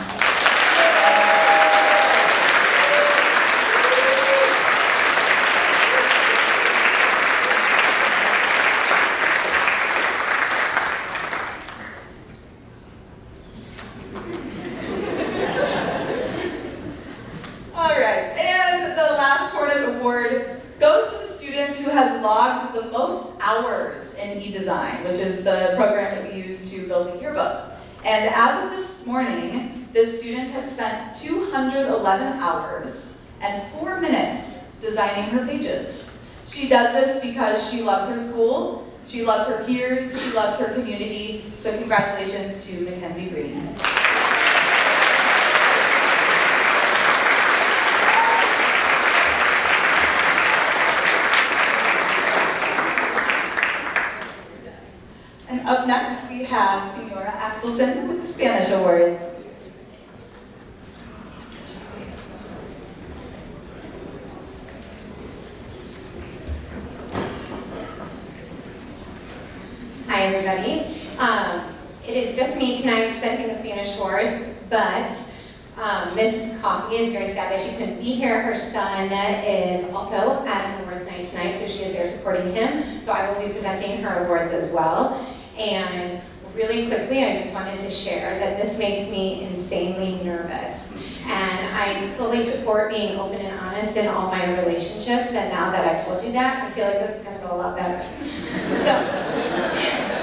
Logged the most hours in eDesign, which is the program that we use to build the yearbook. And as of this morning, this student has spent 211 hours and 4 minutes designing her pages. She does this because she loves her school, she loves her peers, she loves her community, so congratulations to Mackenzie Green. And up next, we have Senora Axelson with the Spanish Awards. Hi, everybody. It is just me tonight presenting the Spanish Awards, but Mrs. Coffey is very sad that she couldn't be here. Her son is also at an awards night tonight, so she is there supporting him. So I will be presenting her awards as well. And really quickly, I just wanted to share that this makes me insanely nervous. And I fully support being open and honest in all my relationships, and now that I've told you that, I feel like this is going to go a lot better. So,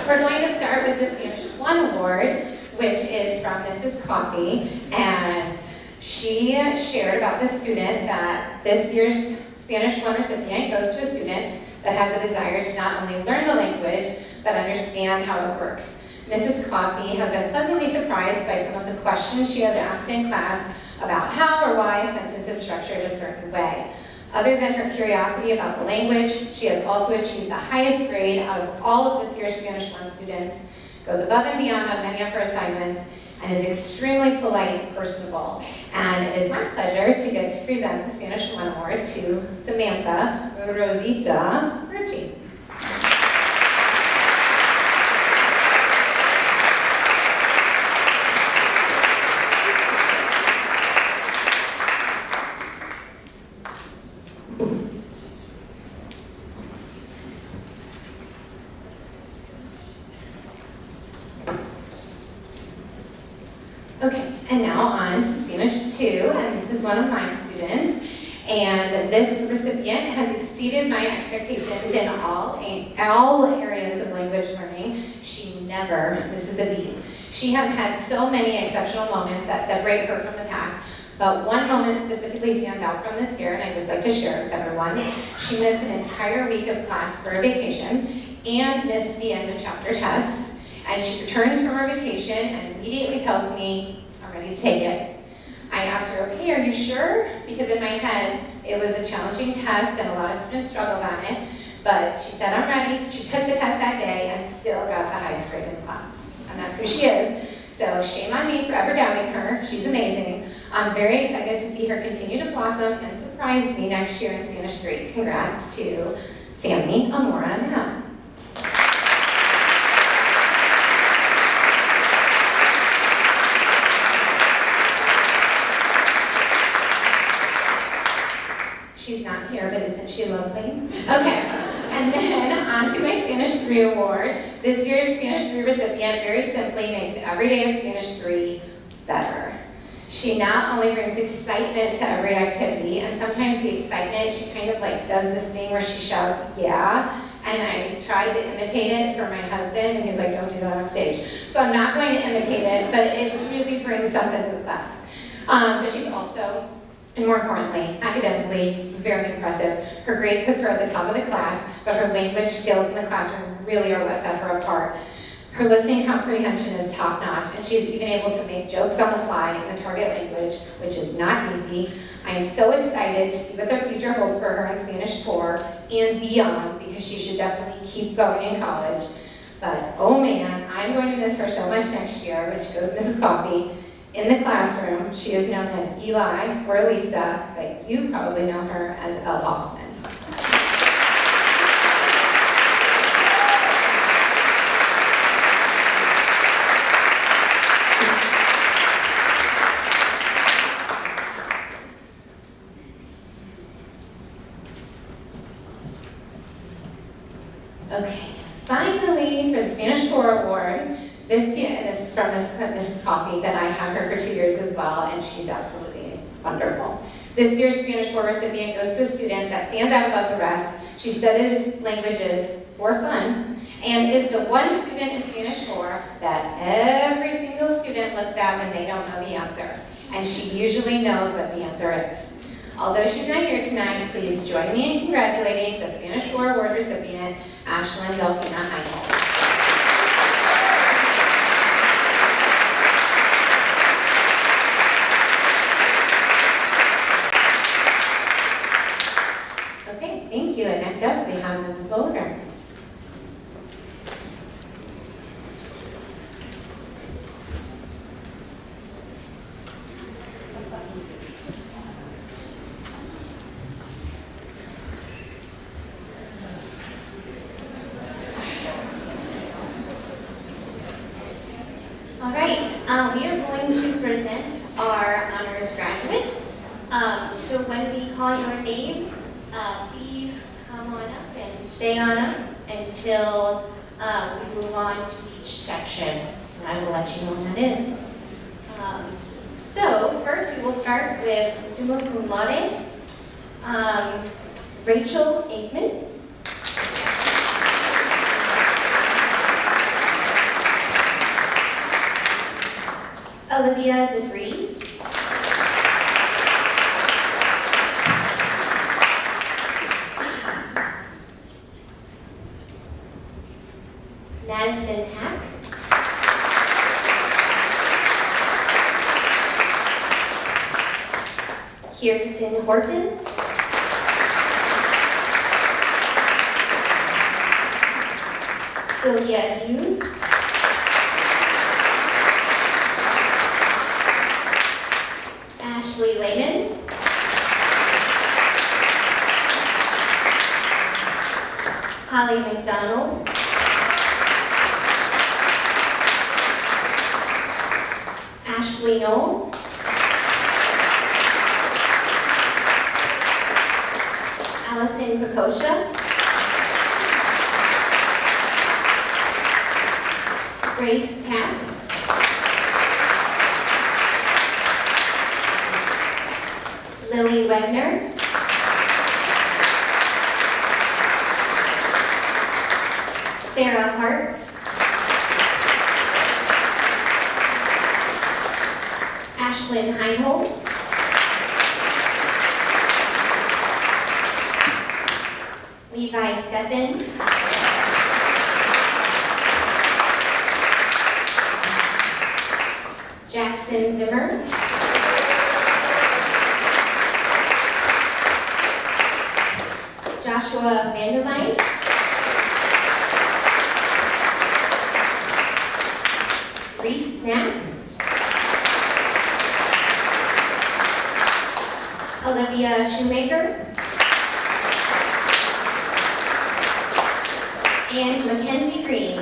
we're going to start with the Spanish 1 Award, which is from Mrs. Coffey, and she shared about this student that this year's Spanish 1 recipient goes to a student that has a desire to not only learn the language, but understand how it works. Mrs. Coffey has been pleasantly surprised by some of the questions she has asked in class about how or why a sentence is structured a certain way. Other than her curiosity about the language, she has also achieved the highest grade out of all of this year's Spanish 1 students, goes above and beyond on many of her assignments, and is extremely polite and personable. And it is my pleasure to get to present the Spanish 1 Award to Samantha Rosita Virgie. Okay, and now on to Spanish 2, and this is one of my students. And this recipient has exceeded my expectations in all areas of language learning. She never misses a beat. She has had so many exceptional moments that separate her from the pack, but one moment specifically stands out from this year, and I'd just like to share it with everyone. She missed an entire week of class for a vacation and missed the end of chapter test. And she returns from her vacation and immediately tells me, I'm ready to take it. I asked her, okay, are you sure? Because in my head, it was a challenging test and a lot of students struggled on it. But she said, I'm ready. She took the test that day and still got the highest grade in the class. And that's who she is. So shame on me for ever doubting her. She's amazing. I'm very excited to see her continue to blossom and surprise me next year in Spanish 3. Congrats to Sammy Amora now. She's not here, but isn't she lovely? Okay, and then on to my Spanish 3 award. This year's Spanish 3 recipient very simply makes every day of Spanish 3 better. She not only brings excitement to every activity, and sometimes the excitement, she kind of like does this thing where she shouts, yeah, and I tried to imitate it for my husband, and he was like, don't do that on stage. So I'm not going to imitate it, but it really brings something to the class. But she's also, and more importantly, academically, very impressive. Her grade puts her at the top of the class, but her language skills in the classroom really are what set her apart. Her listening comprehension is top-notch, and she's even able to make jokes on the fly in the target language, which is not easy. I am so excited to see what the future holds for her in Spanish 4 and beyond, because she should definitely keep going in college. But oh man, I'm going to miss her so much next year when she goes Mrs. Coffee. In the classroom, she is known as Eli or Lisa, but you probably know her as Elle Hoffman. Okay, finally, for the Spanish 4 award, this year, and this is from Mrs. Coffee, but I have her for 2 years as well, and she's absolutely wonderful. This year's Spanish 4 recipient goes to a student that stands out above the rest. She studies languages for fun, and is the one student in Spanish 4 that every single student looks at when they don't know the answer. And she usually knows what the answer is. Although she's not here tonight, please join me in congratulating the Spanish 4 award recipient, Ashlyn Delfina Heinhold. Okay, thank you. And next up, we have Mrs. Bolger. All right, we are going to present our honors graduates. So when we call your name, please come on up and stay on up until we move on to each section. So I will let you know when that is. So first we will start with summa cum laude, Rachel Aikman. Olivia DeVries. Madison Hack. Kirsten Horton. Sylvia Hughes. Ashley Leman. Holly McDonald. Ashley Knoll. Allison Picoscia. Grace Tapp. Lily Wegner. Sarah Hart. Ashlyn Heinhold. Levi Steppen. Jackson Zimmer. Joshua Vandermite. Reese Knapp. Olivia Shoemaker. And Mackenzie Green.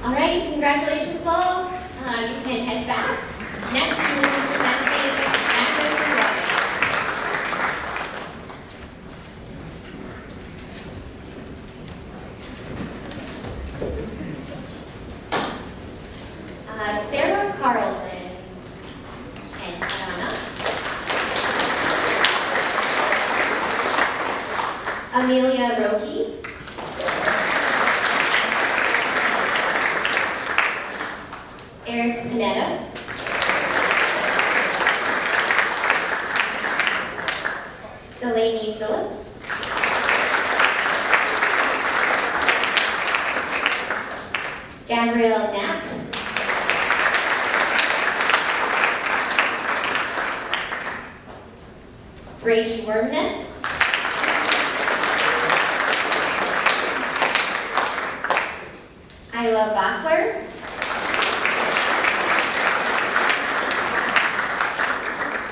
All right, congratulations all. You can head back. Next, we will be presenting magna cum laude. Sarah Carlson and Donna. Amelia Roki. Gabrielle Knapp. Brady Wormness. Isla Bachler.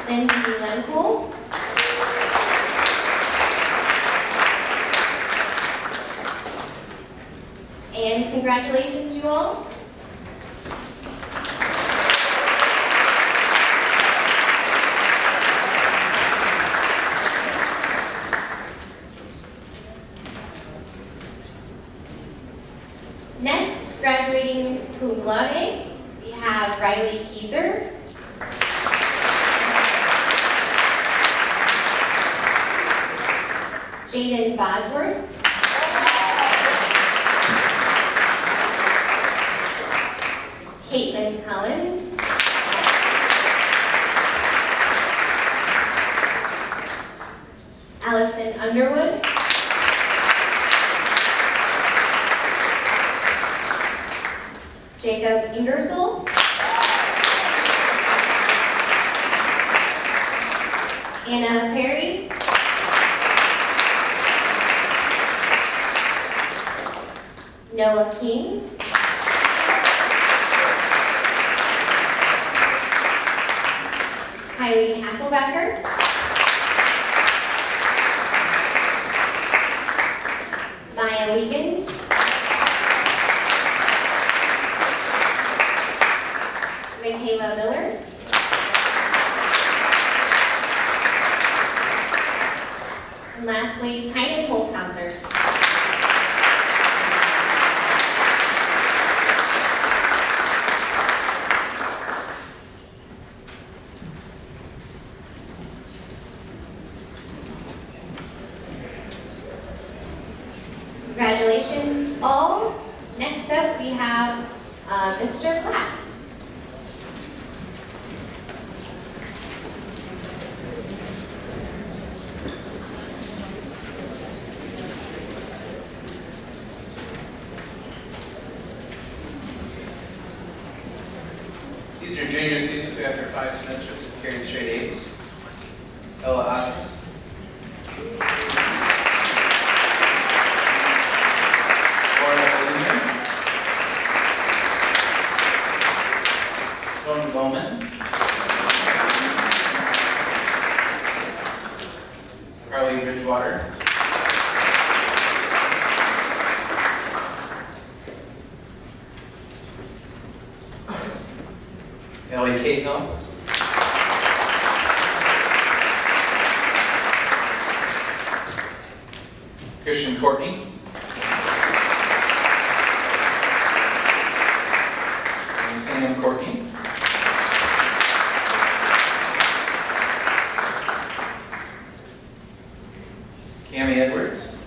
Lindsay Lempool. And congratulations, you all. Next, graduating cum laude, we have Riley Kieser. Jaden Bosworth. Caitlin Collins. Allison Underwood. Jacob Ingersoll. Anna Perry. Noah King. Kylie Hasselbecker. Maya Wiegand. Michaela Miller. And lastly, Tynan Holzhauser. Congratulations all. Next up we have Mr. Klaus. These are junior students who, after 5 semesters, have carried straight A's. Ella Osnes. Loman, Carly Bridgewater, Ellie Cahill, Christian Courtney, and Sam Courtney. Cami Edwards.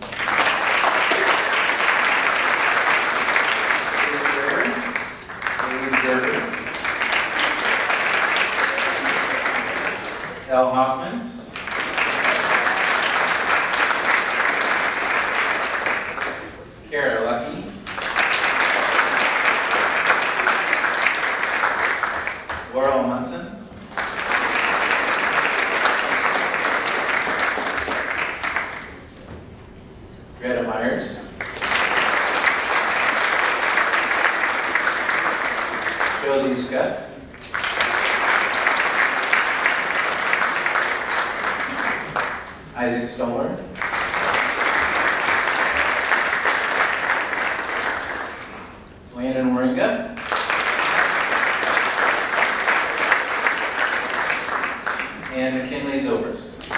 Al Hoffman. Kara Lucky. Laurel Munson. Greta Myers. Josie Scott. Isaac Stoller. Landon Waringa. And McKinley Zobrist.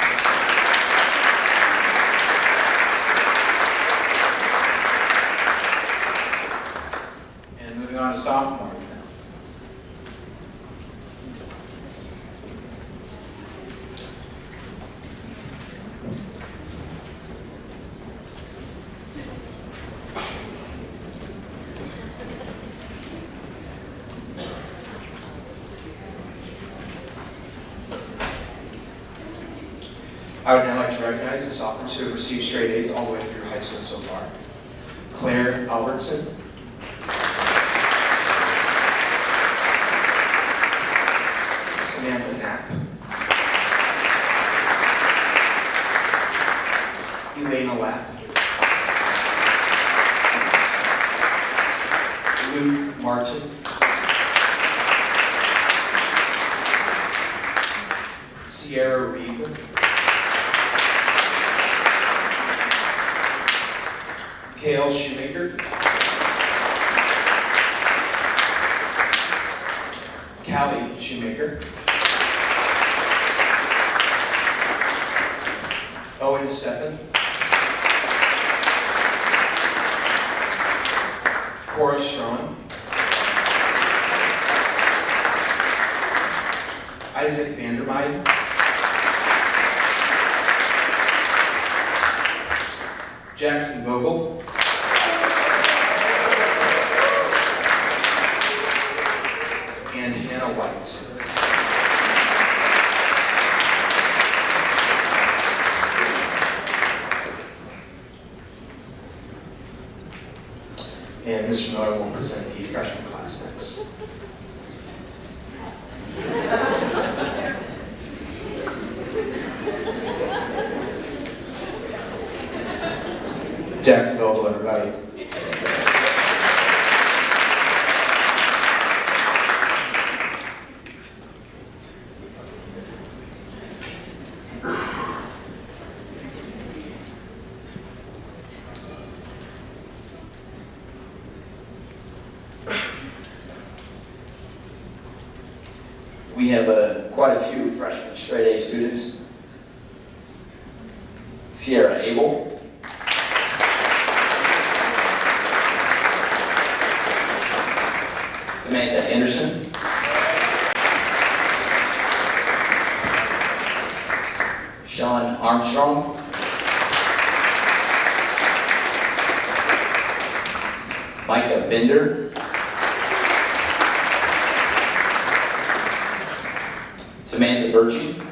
And moving on to sophomores now. I would now like to recognize the sophomores who have received straight A's all the way through high school so far. Claire Albertson. Knapp. Elena Lapp. Luke Martin. Sierra Reed. Kale Shoemaker. Callie Shoemaker. Owen Steffen. Cora Strawn. Isaac Vandermeide. Jackson Vogel. And Hannah White. And Mr. Miller will present the freshman class next. Jackson Vogel, everybody. We have quite a few freshman straight A students. Sierra Abel. Samantha Anderson. Sean Armstrong. Micah Bender. Samantha Birchie.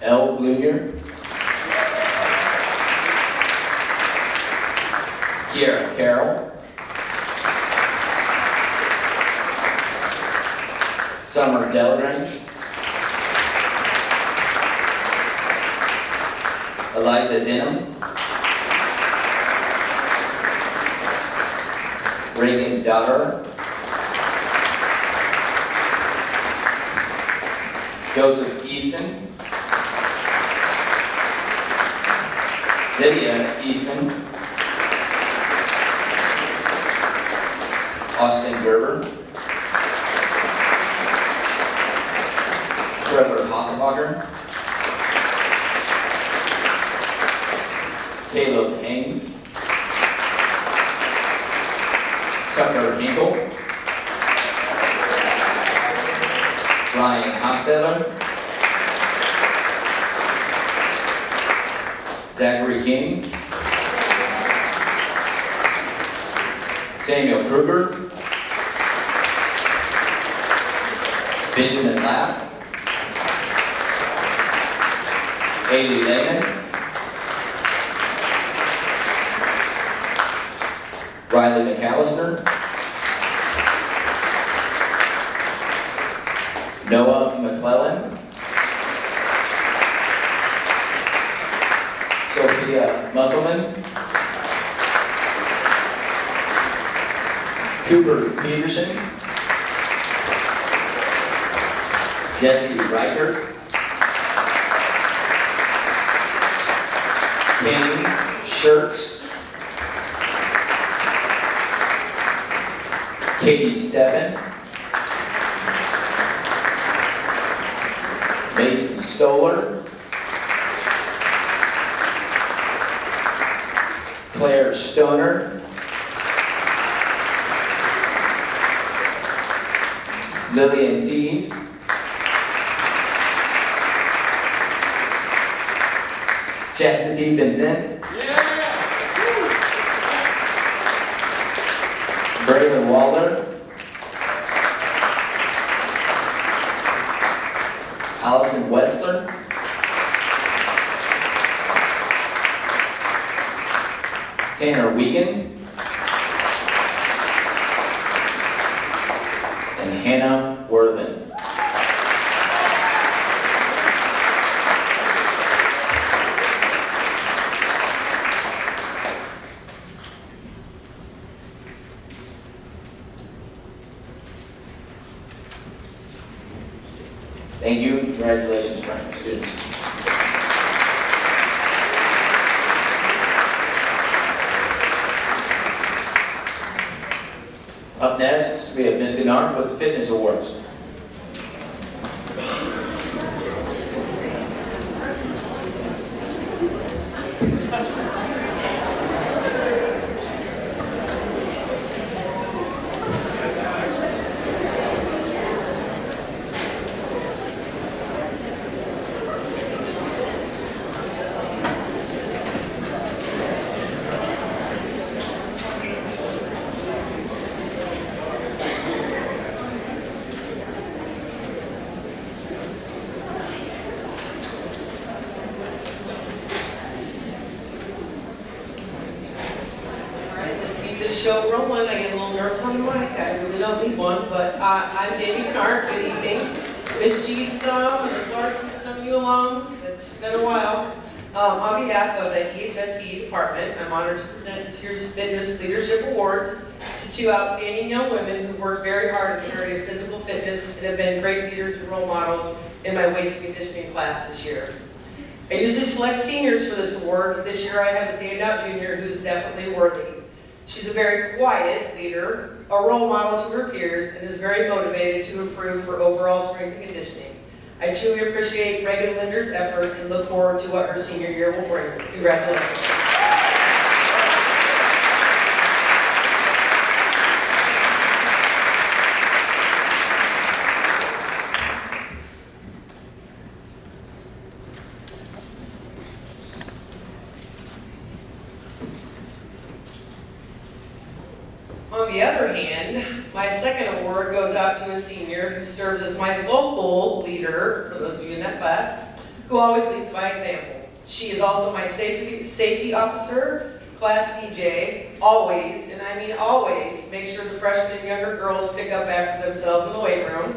Elle Blunier. Kiera Carroll. Summer Delagrange. Eliza Denham. Reagan Dodder. Joseph Easton. Lydia Easton. Austin Gerber. Trevor Hasselbacher. Caleb Haynes. Tucker Hinkle. Ryan Hostetler. Zachary King. Samuel Kruger. Benjamin Lapp. Haley Leman. Riley McAllister. Noah McClellan. Sophia Musselman. Cooper Peterson. Jesse Reichert. Kenny Schertz. Katie Steven. Mason Stoller. Claire Stoner. Lillian Dees. Chastity Vincent. Braylon Waller. Allison Westler. Tanner Wiegand. Anna Worthen. Thank you. Congratulations, freshman students. Up next, we have Ms. Gennard with the Fitness Awards. Show rolling. I get a little nervous on the mic. I really don't need one, but I'm Jamie Gennard. Good evening. Miss G some, Ms. Larson, some of you alums. It's been a while. On behalf of the EHS department, I'm honored to present this year's Fitness Leadership Awards to two outstanding young women who worked very hard in the area of physical fitness and have been great leaders and role models in my weights and conditioning class this year. I usually select seniors for this award, but this year I have a standout junior who's definitely worthy. She's a very quiet leader, a role model to her peers, and is very motivated to improve her overall strength and conditioning. I truly appreciate Reagan Linder's effort and look forward to what her senior year will bring. Congratulations. On the other hand, my second award goes out to a senior who serves as my vocal leader, for those of you in that class, who always leads by example. She is also my safety officer, class DJ, always, and I mean always, make sure the freshmen and younger girls pick up after themselves in the weight room.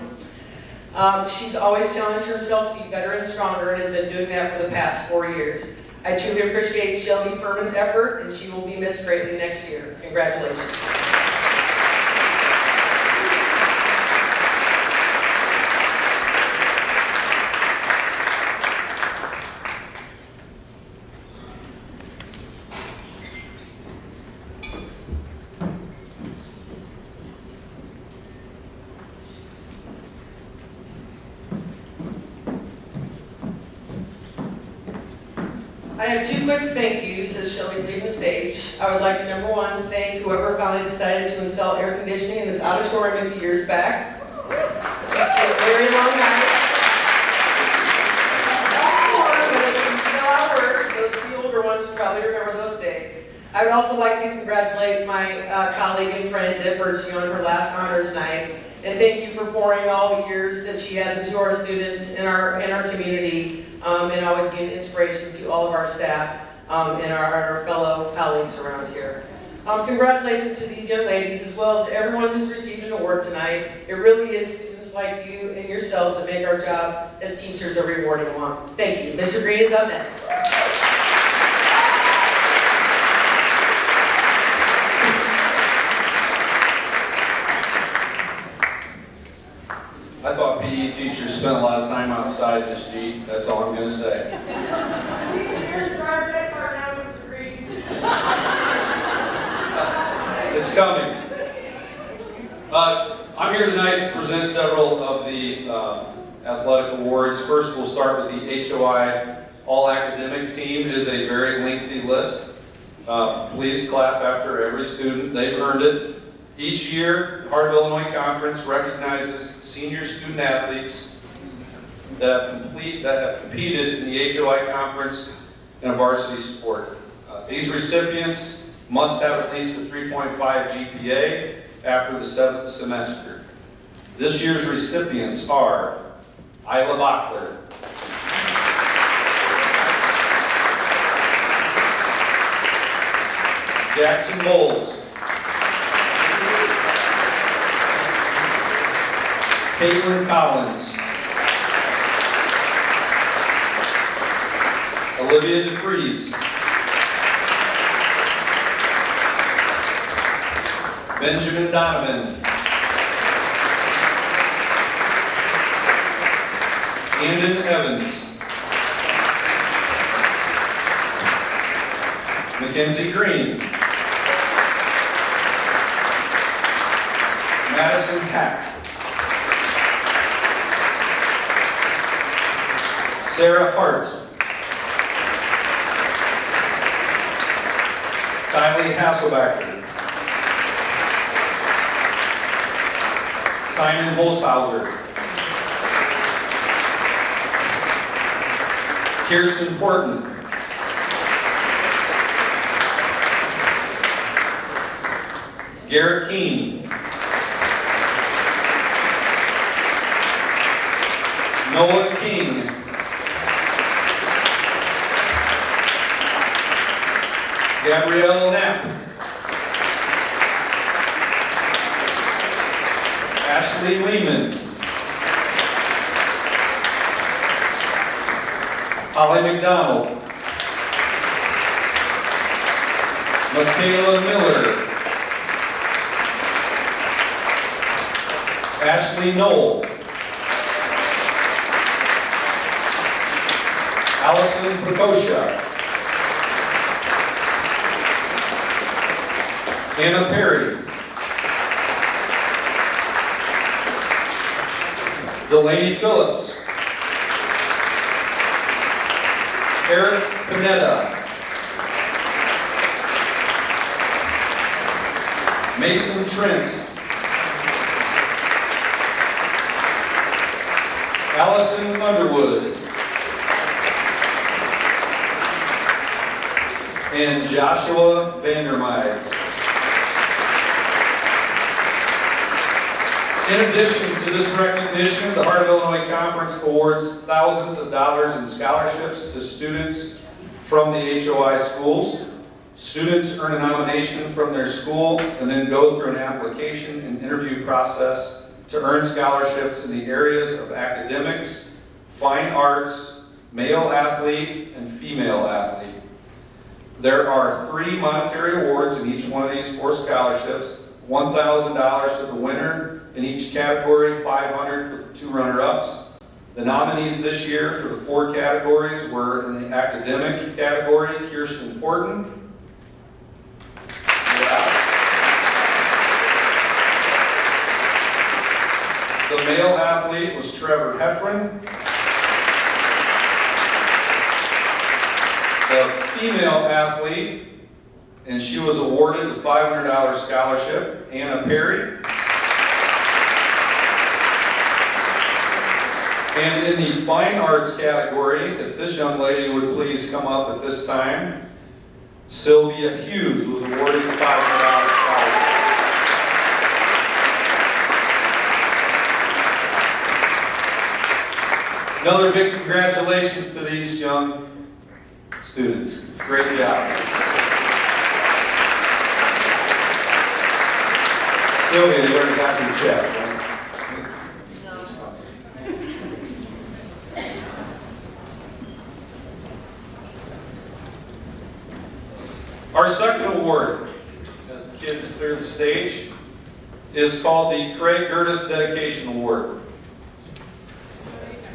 She's always challenged herself to be better and stronger and has been doing that for the past 4 years. I truly appreciate Shelby Furman's effort, and she will be missed greatly next year. Congratulations. I have two quick thank yous as Shelby's leaving the stage. I would like to, number one, thank whoever finally decided to install air conditioning in this auditorium a few years back. It's just been a very long night. But it's still out worse. Those of you older ones probably remember those days. I would also like to congratulate my colleague and friend Deb Birchie on her last honors night. And thank you for pouring all the years that she has into our students and our community, and always being an inspiration to all of our staff and our fellow colleagues around here. Congratulations to these young ladies, as well as to everyone who's received an award tonight. It really is students like you and yourselves that make our jobs as teachers a rewarding one. Thank you. Mr. Green is up next. I thought PE teachers spent a lot of time outside, Miss G. That's all I'm going to say. It's coming. I'm here tonight to present several of the athletic awards. First, we'll start with the HOI All-Academic Team. It is a very lengthy list. Please clap after every student. They've earned it. Each year, Heart of Illinois Conference recognizes senior student athletes that have competed in the HOI Conference in a varsity sport. These recipients must have at least a 3.5 GPA after the 7th semester. This year's recipients are Isla Bachler, Jackson Bowles, Caitlin Collins. Olivia DeFries. Benjamin Donovan. Andon Evans. Mackenzie Green. Madison Pack. Sarah Hart. Kylie Hasselbacher. Tynan Holzhauser. Kirsten Porton. Garrett Keene. Noah King. Gabrielle Knapp. Ashley Leman. Holly McDonald. Michaela Miller. Ashley Knoll. Allison Prokosha. Anna Perry. Delaney Phillips. Eric Panetta. Mason Trent. Allison Underwood. And Joshua Vandermeer. In addition to this recognition, the Heart of Illinois Conference awards thousands of dollars in scholarships to students from the HOI schools. Students earn a nomination from their school and then go through an application and interview process to earn scholarships in the areas of academics, fine arts, male athlete, and female athlete. There are 3 monetary awards in each one of these 4 scholarships, $1,000 to the winner in each category, $500 for the 2 runner-ups. The nominees this year for the 4 categories were in the academic category, Kirsten Porton. The male athlete was Trevor Heffron. The female athlete, and she was awarded the $500 scholarship, Anna Perry. And in the fine arts category, if this young lady would please come up at this time, Sylvia Hughes was awarded the $500 scholarship. Another big congratulations to these young students. Great job. Sylvia, you already got your check, right? Our second award, as the kids clear the stage, is called the Craig Gertis Dedication Award.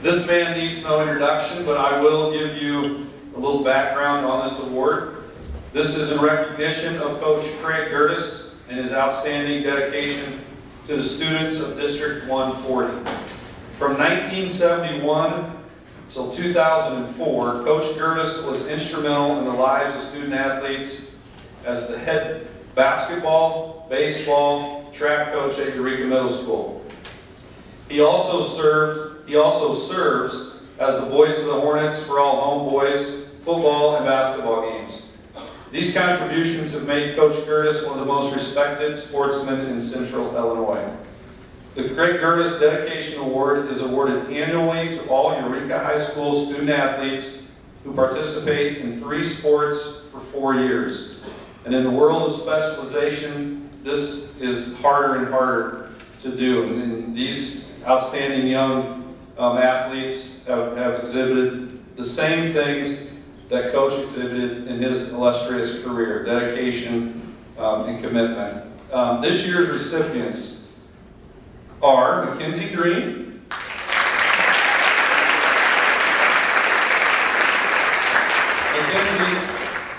This man needs no introduction, but I will give you a little background on this award. This is in recognition of Coach Craig Gertis and his outstanding dedication to the students of District 140. From 1971 until 2004, Coach Gertis was instrumental in the lives of student athletes as the head basketball, baseball, track coach at Eureka Middle School. He also serves as the voice of the Hornets for all homeboys football and basketball games. These contributions have made Coach Gertis one of the most respected sportsmen in Central Illinois. The Craig Gertis Dedication Award is awarded annually to all Eureka High School student athletes who participate in 3 sports for 4 years. And in the world of specialization, this is harder and harder to do. And these outstanding young athletes have exhibited the same things that Coach exhibited in his illustrious career: dedication and commitment. This year's recipients are Mackenzie Green, Mackenzie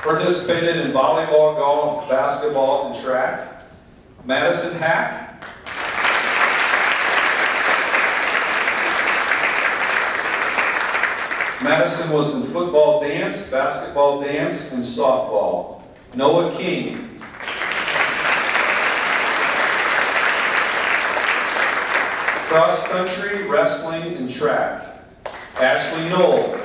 participated in volleyball, golf, basketball, and track. Madison Hack. Madison was in football dance, basketball dance, and softball. Noah King. Cross country, wrestling, and track. Ashley Knoll.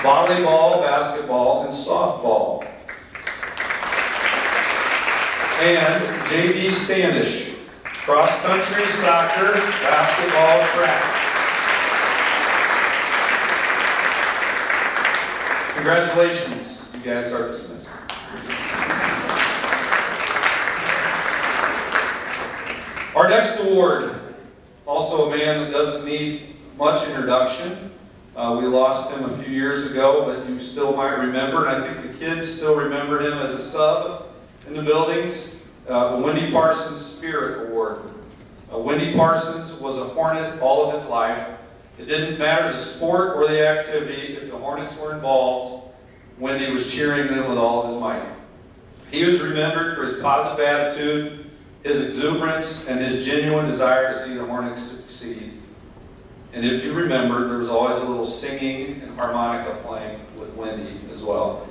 Volleyball, basketball, and softball. And J.D. Standish. Cross country, soccer, basketball, track. Congratulations, you guys are dismissed. Our next award, also a man that doesn't need much introduction. We lost him a few years ago, but you still might remember, and I think the kids still remember him as a sub in the buildings. The Wendy Parsons Spirit Award. Wendy Parsons was a Hornet all of his life. It didn't matter the sport or the activity. If the Hornets were involved, Wendy was cheering them with all of his might. He was remembered for his positive attitude, his exuberance, and his genuine desire to see the Hornets succeed. And if you remember, there was always a little singing and harmonica playing with Wendy as well.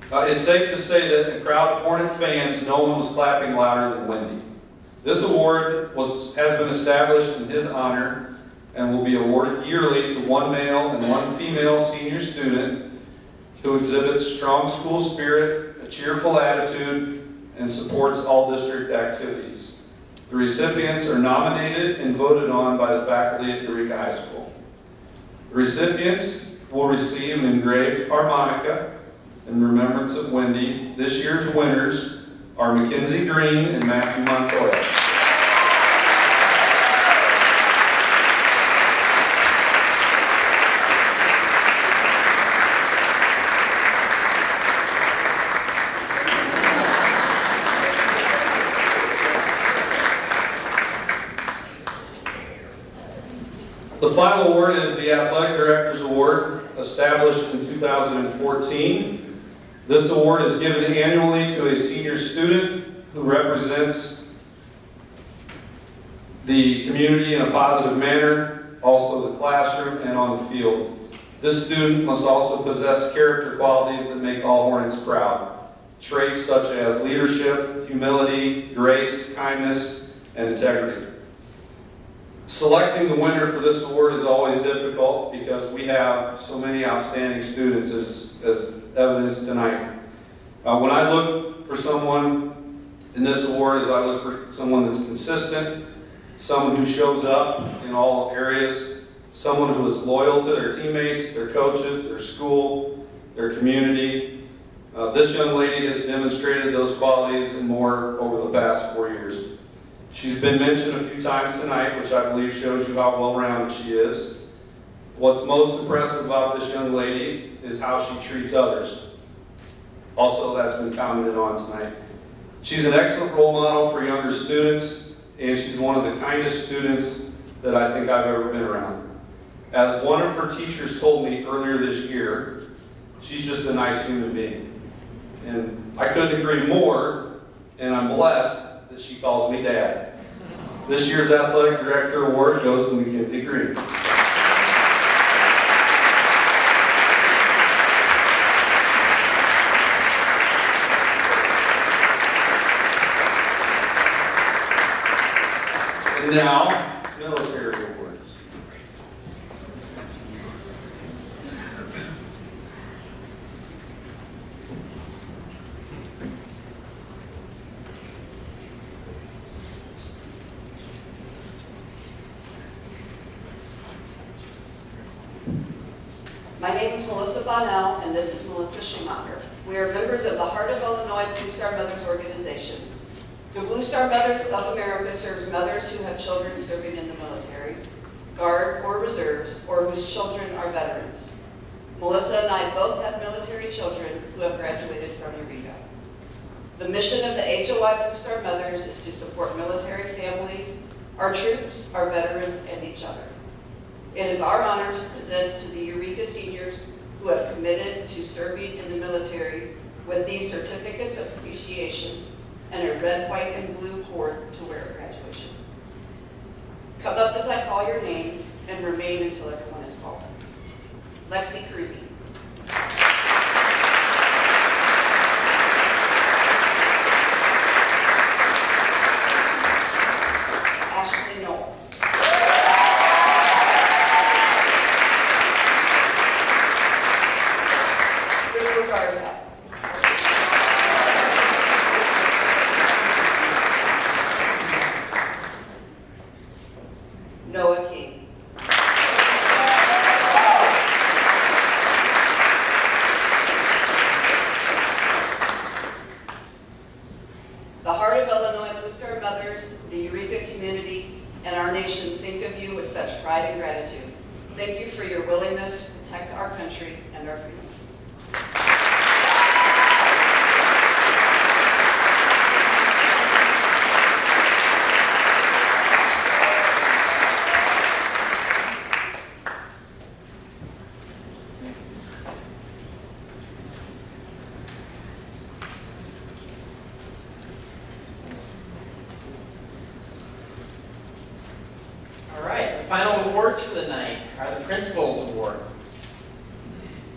It's safe to say that in a crowd of Hornet fans, no one was clapping louder than Wendy. This award has been established in his honor and will be awarded yearly to one male and one female senior student who exhibits strong school spirit, a cheerful attitude, and supports all district activities. The recipients are nominated and voted on by the faculty at Eureka High School. The recipients will receive an engraved harmonica in remembrance of Wendy. This year's winners are Mackenzie Green and Matthew Montoya. The final award is the Athletic Director's Award, established in 2014. This award is given annually to a senior student who represents the community in a positive manner, also the classroom and on the field. This student must also possess character qualities that make all Hornets proud. Traits such as leadership, humility, grace, kindness, and integrity. Selecting the winner for this award is always difficult because we have so many outstanding students, as evidenced tonight. When I look for someone in this award, I look for someone that's consistent, someone who shows up in all areas, someone who is loyal to their teammates, their coaches, their school, their community. This young lady has demonstrated those qualities and more over the past 4 years. She's been mentioned a few times tonight, which I believe shows you how well-rounded she is. What's most impressive about this young lady is how she treats others. Also, that's been commented on tonight. She's an excellent role model for younger students, and she's one of the kindest students that I think I've ever been around. As one of her teachers told me earlier this year, she's just a nice human being. And I couldn't agree more, and I'm blessed that she calls me Dad. This year's Athletic Director Award goes to Mackenzie Green. And now, military awards. My name is Melissa Bonnell, and this is Melissa Schumacher. We are members of the Heart of Illinois Coast Guard Mothers Organization. The Blue Star Mothers of America serves mothers who have children serving in the military, Guard, or reserves, or whose children are veterans. Melissa and I both have military children who have graduated from Eureka. The mission of the HOI Blue Star Mothers is to support military families, our troops, our veterans, and each other. It is our honor to present to the Eureka seniors who have committed to serving in the military with these certificates of appreciation and a red, white, and blue cord to wear at graduation. Come up as I call your name and remain until everyone is called. Lexi Cruzy. Ashley Knoll. River Garza. Noah King. The Heart of Illinois Blue Star Mothers, the Eureka community, and our nation think of you with such pride and gratitude. Thank you for your willingness to protect our country and our freedom. All right, the final awards for the night are the Principal's Award.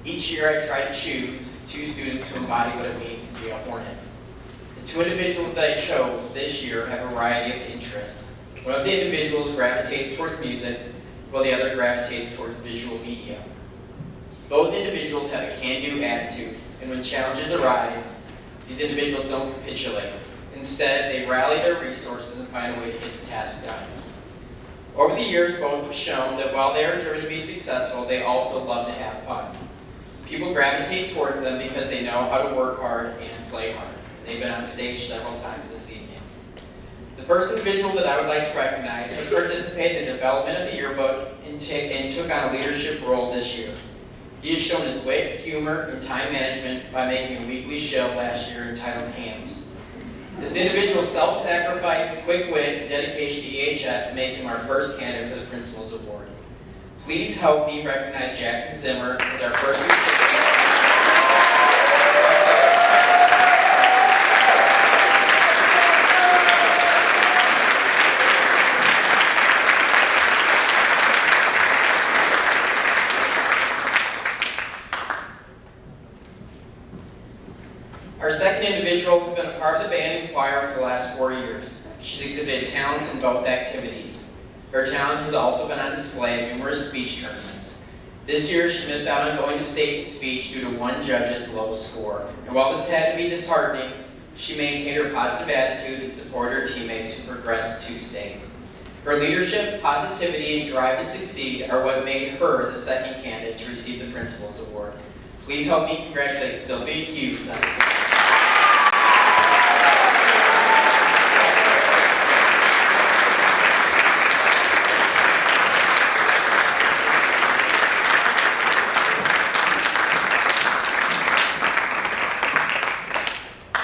Each year I try to choose 2 students who embody what it means to be a Hornet. The 2 individuals that I chose this year have a variety of interests. One of the individuals gravitates towards music, while the other gravitates towards visual media. Both individuals have a can-do attitude, and when challenges arise, these individuals don't capitulate. Instead, they rally their resources and find a way to get the task done. Over the years, both have shown that while they are driven to be successful, they also love to have fun. People gravitate towards them because they know how to work hard and play hard. They've been on stage several times this evening. The first individual that I would like to recognize has participated in the development of the yearbook and took on a leadership role this year. He has shown his wit, humor, and time management by making a weekly show last year entitled Hams. This individual's self-sacrifice, quick wit, and dedication to EHS make him our first candidate for the Principal's Award. Please help me recognize Jackson Zimmer as our first recipient. Our second individual has been a part of the band and choir for the last 4 years. She's exhibited talent in both activities. Her talent has also been on display at numerous speech tournaments. This year, she missed out on going to state speech due to one judge's low score. And while this had to be disheartening, she maintained her positive attitude and supported her teammates who progressed to state. Her leadership, positivity, and drive to succeed are what made her the second candidate to receive the Principal's Award. Please help me congratulate Sylvia Hughes on this.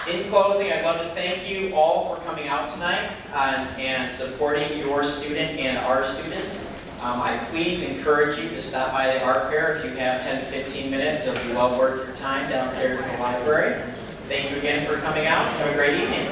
In closing, I'd love to thank you all for coming out tonight and supporting your student and our students. I please encourage you to stop by the art fair if you have 10 to 15 minutes. It'll be well worth your time downstairs in the library. Thank you again for coming out. Have a great evening.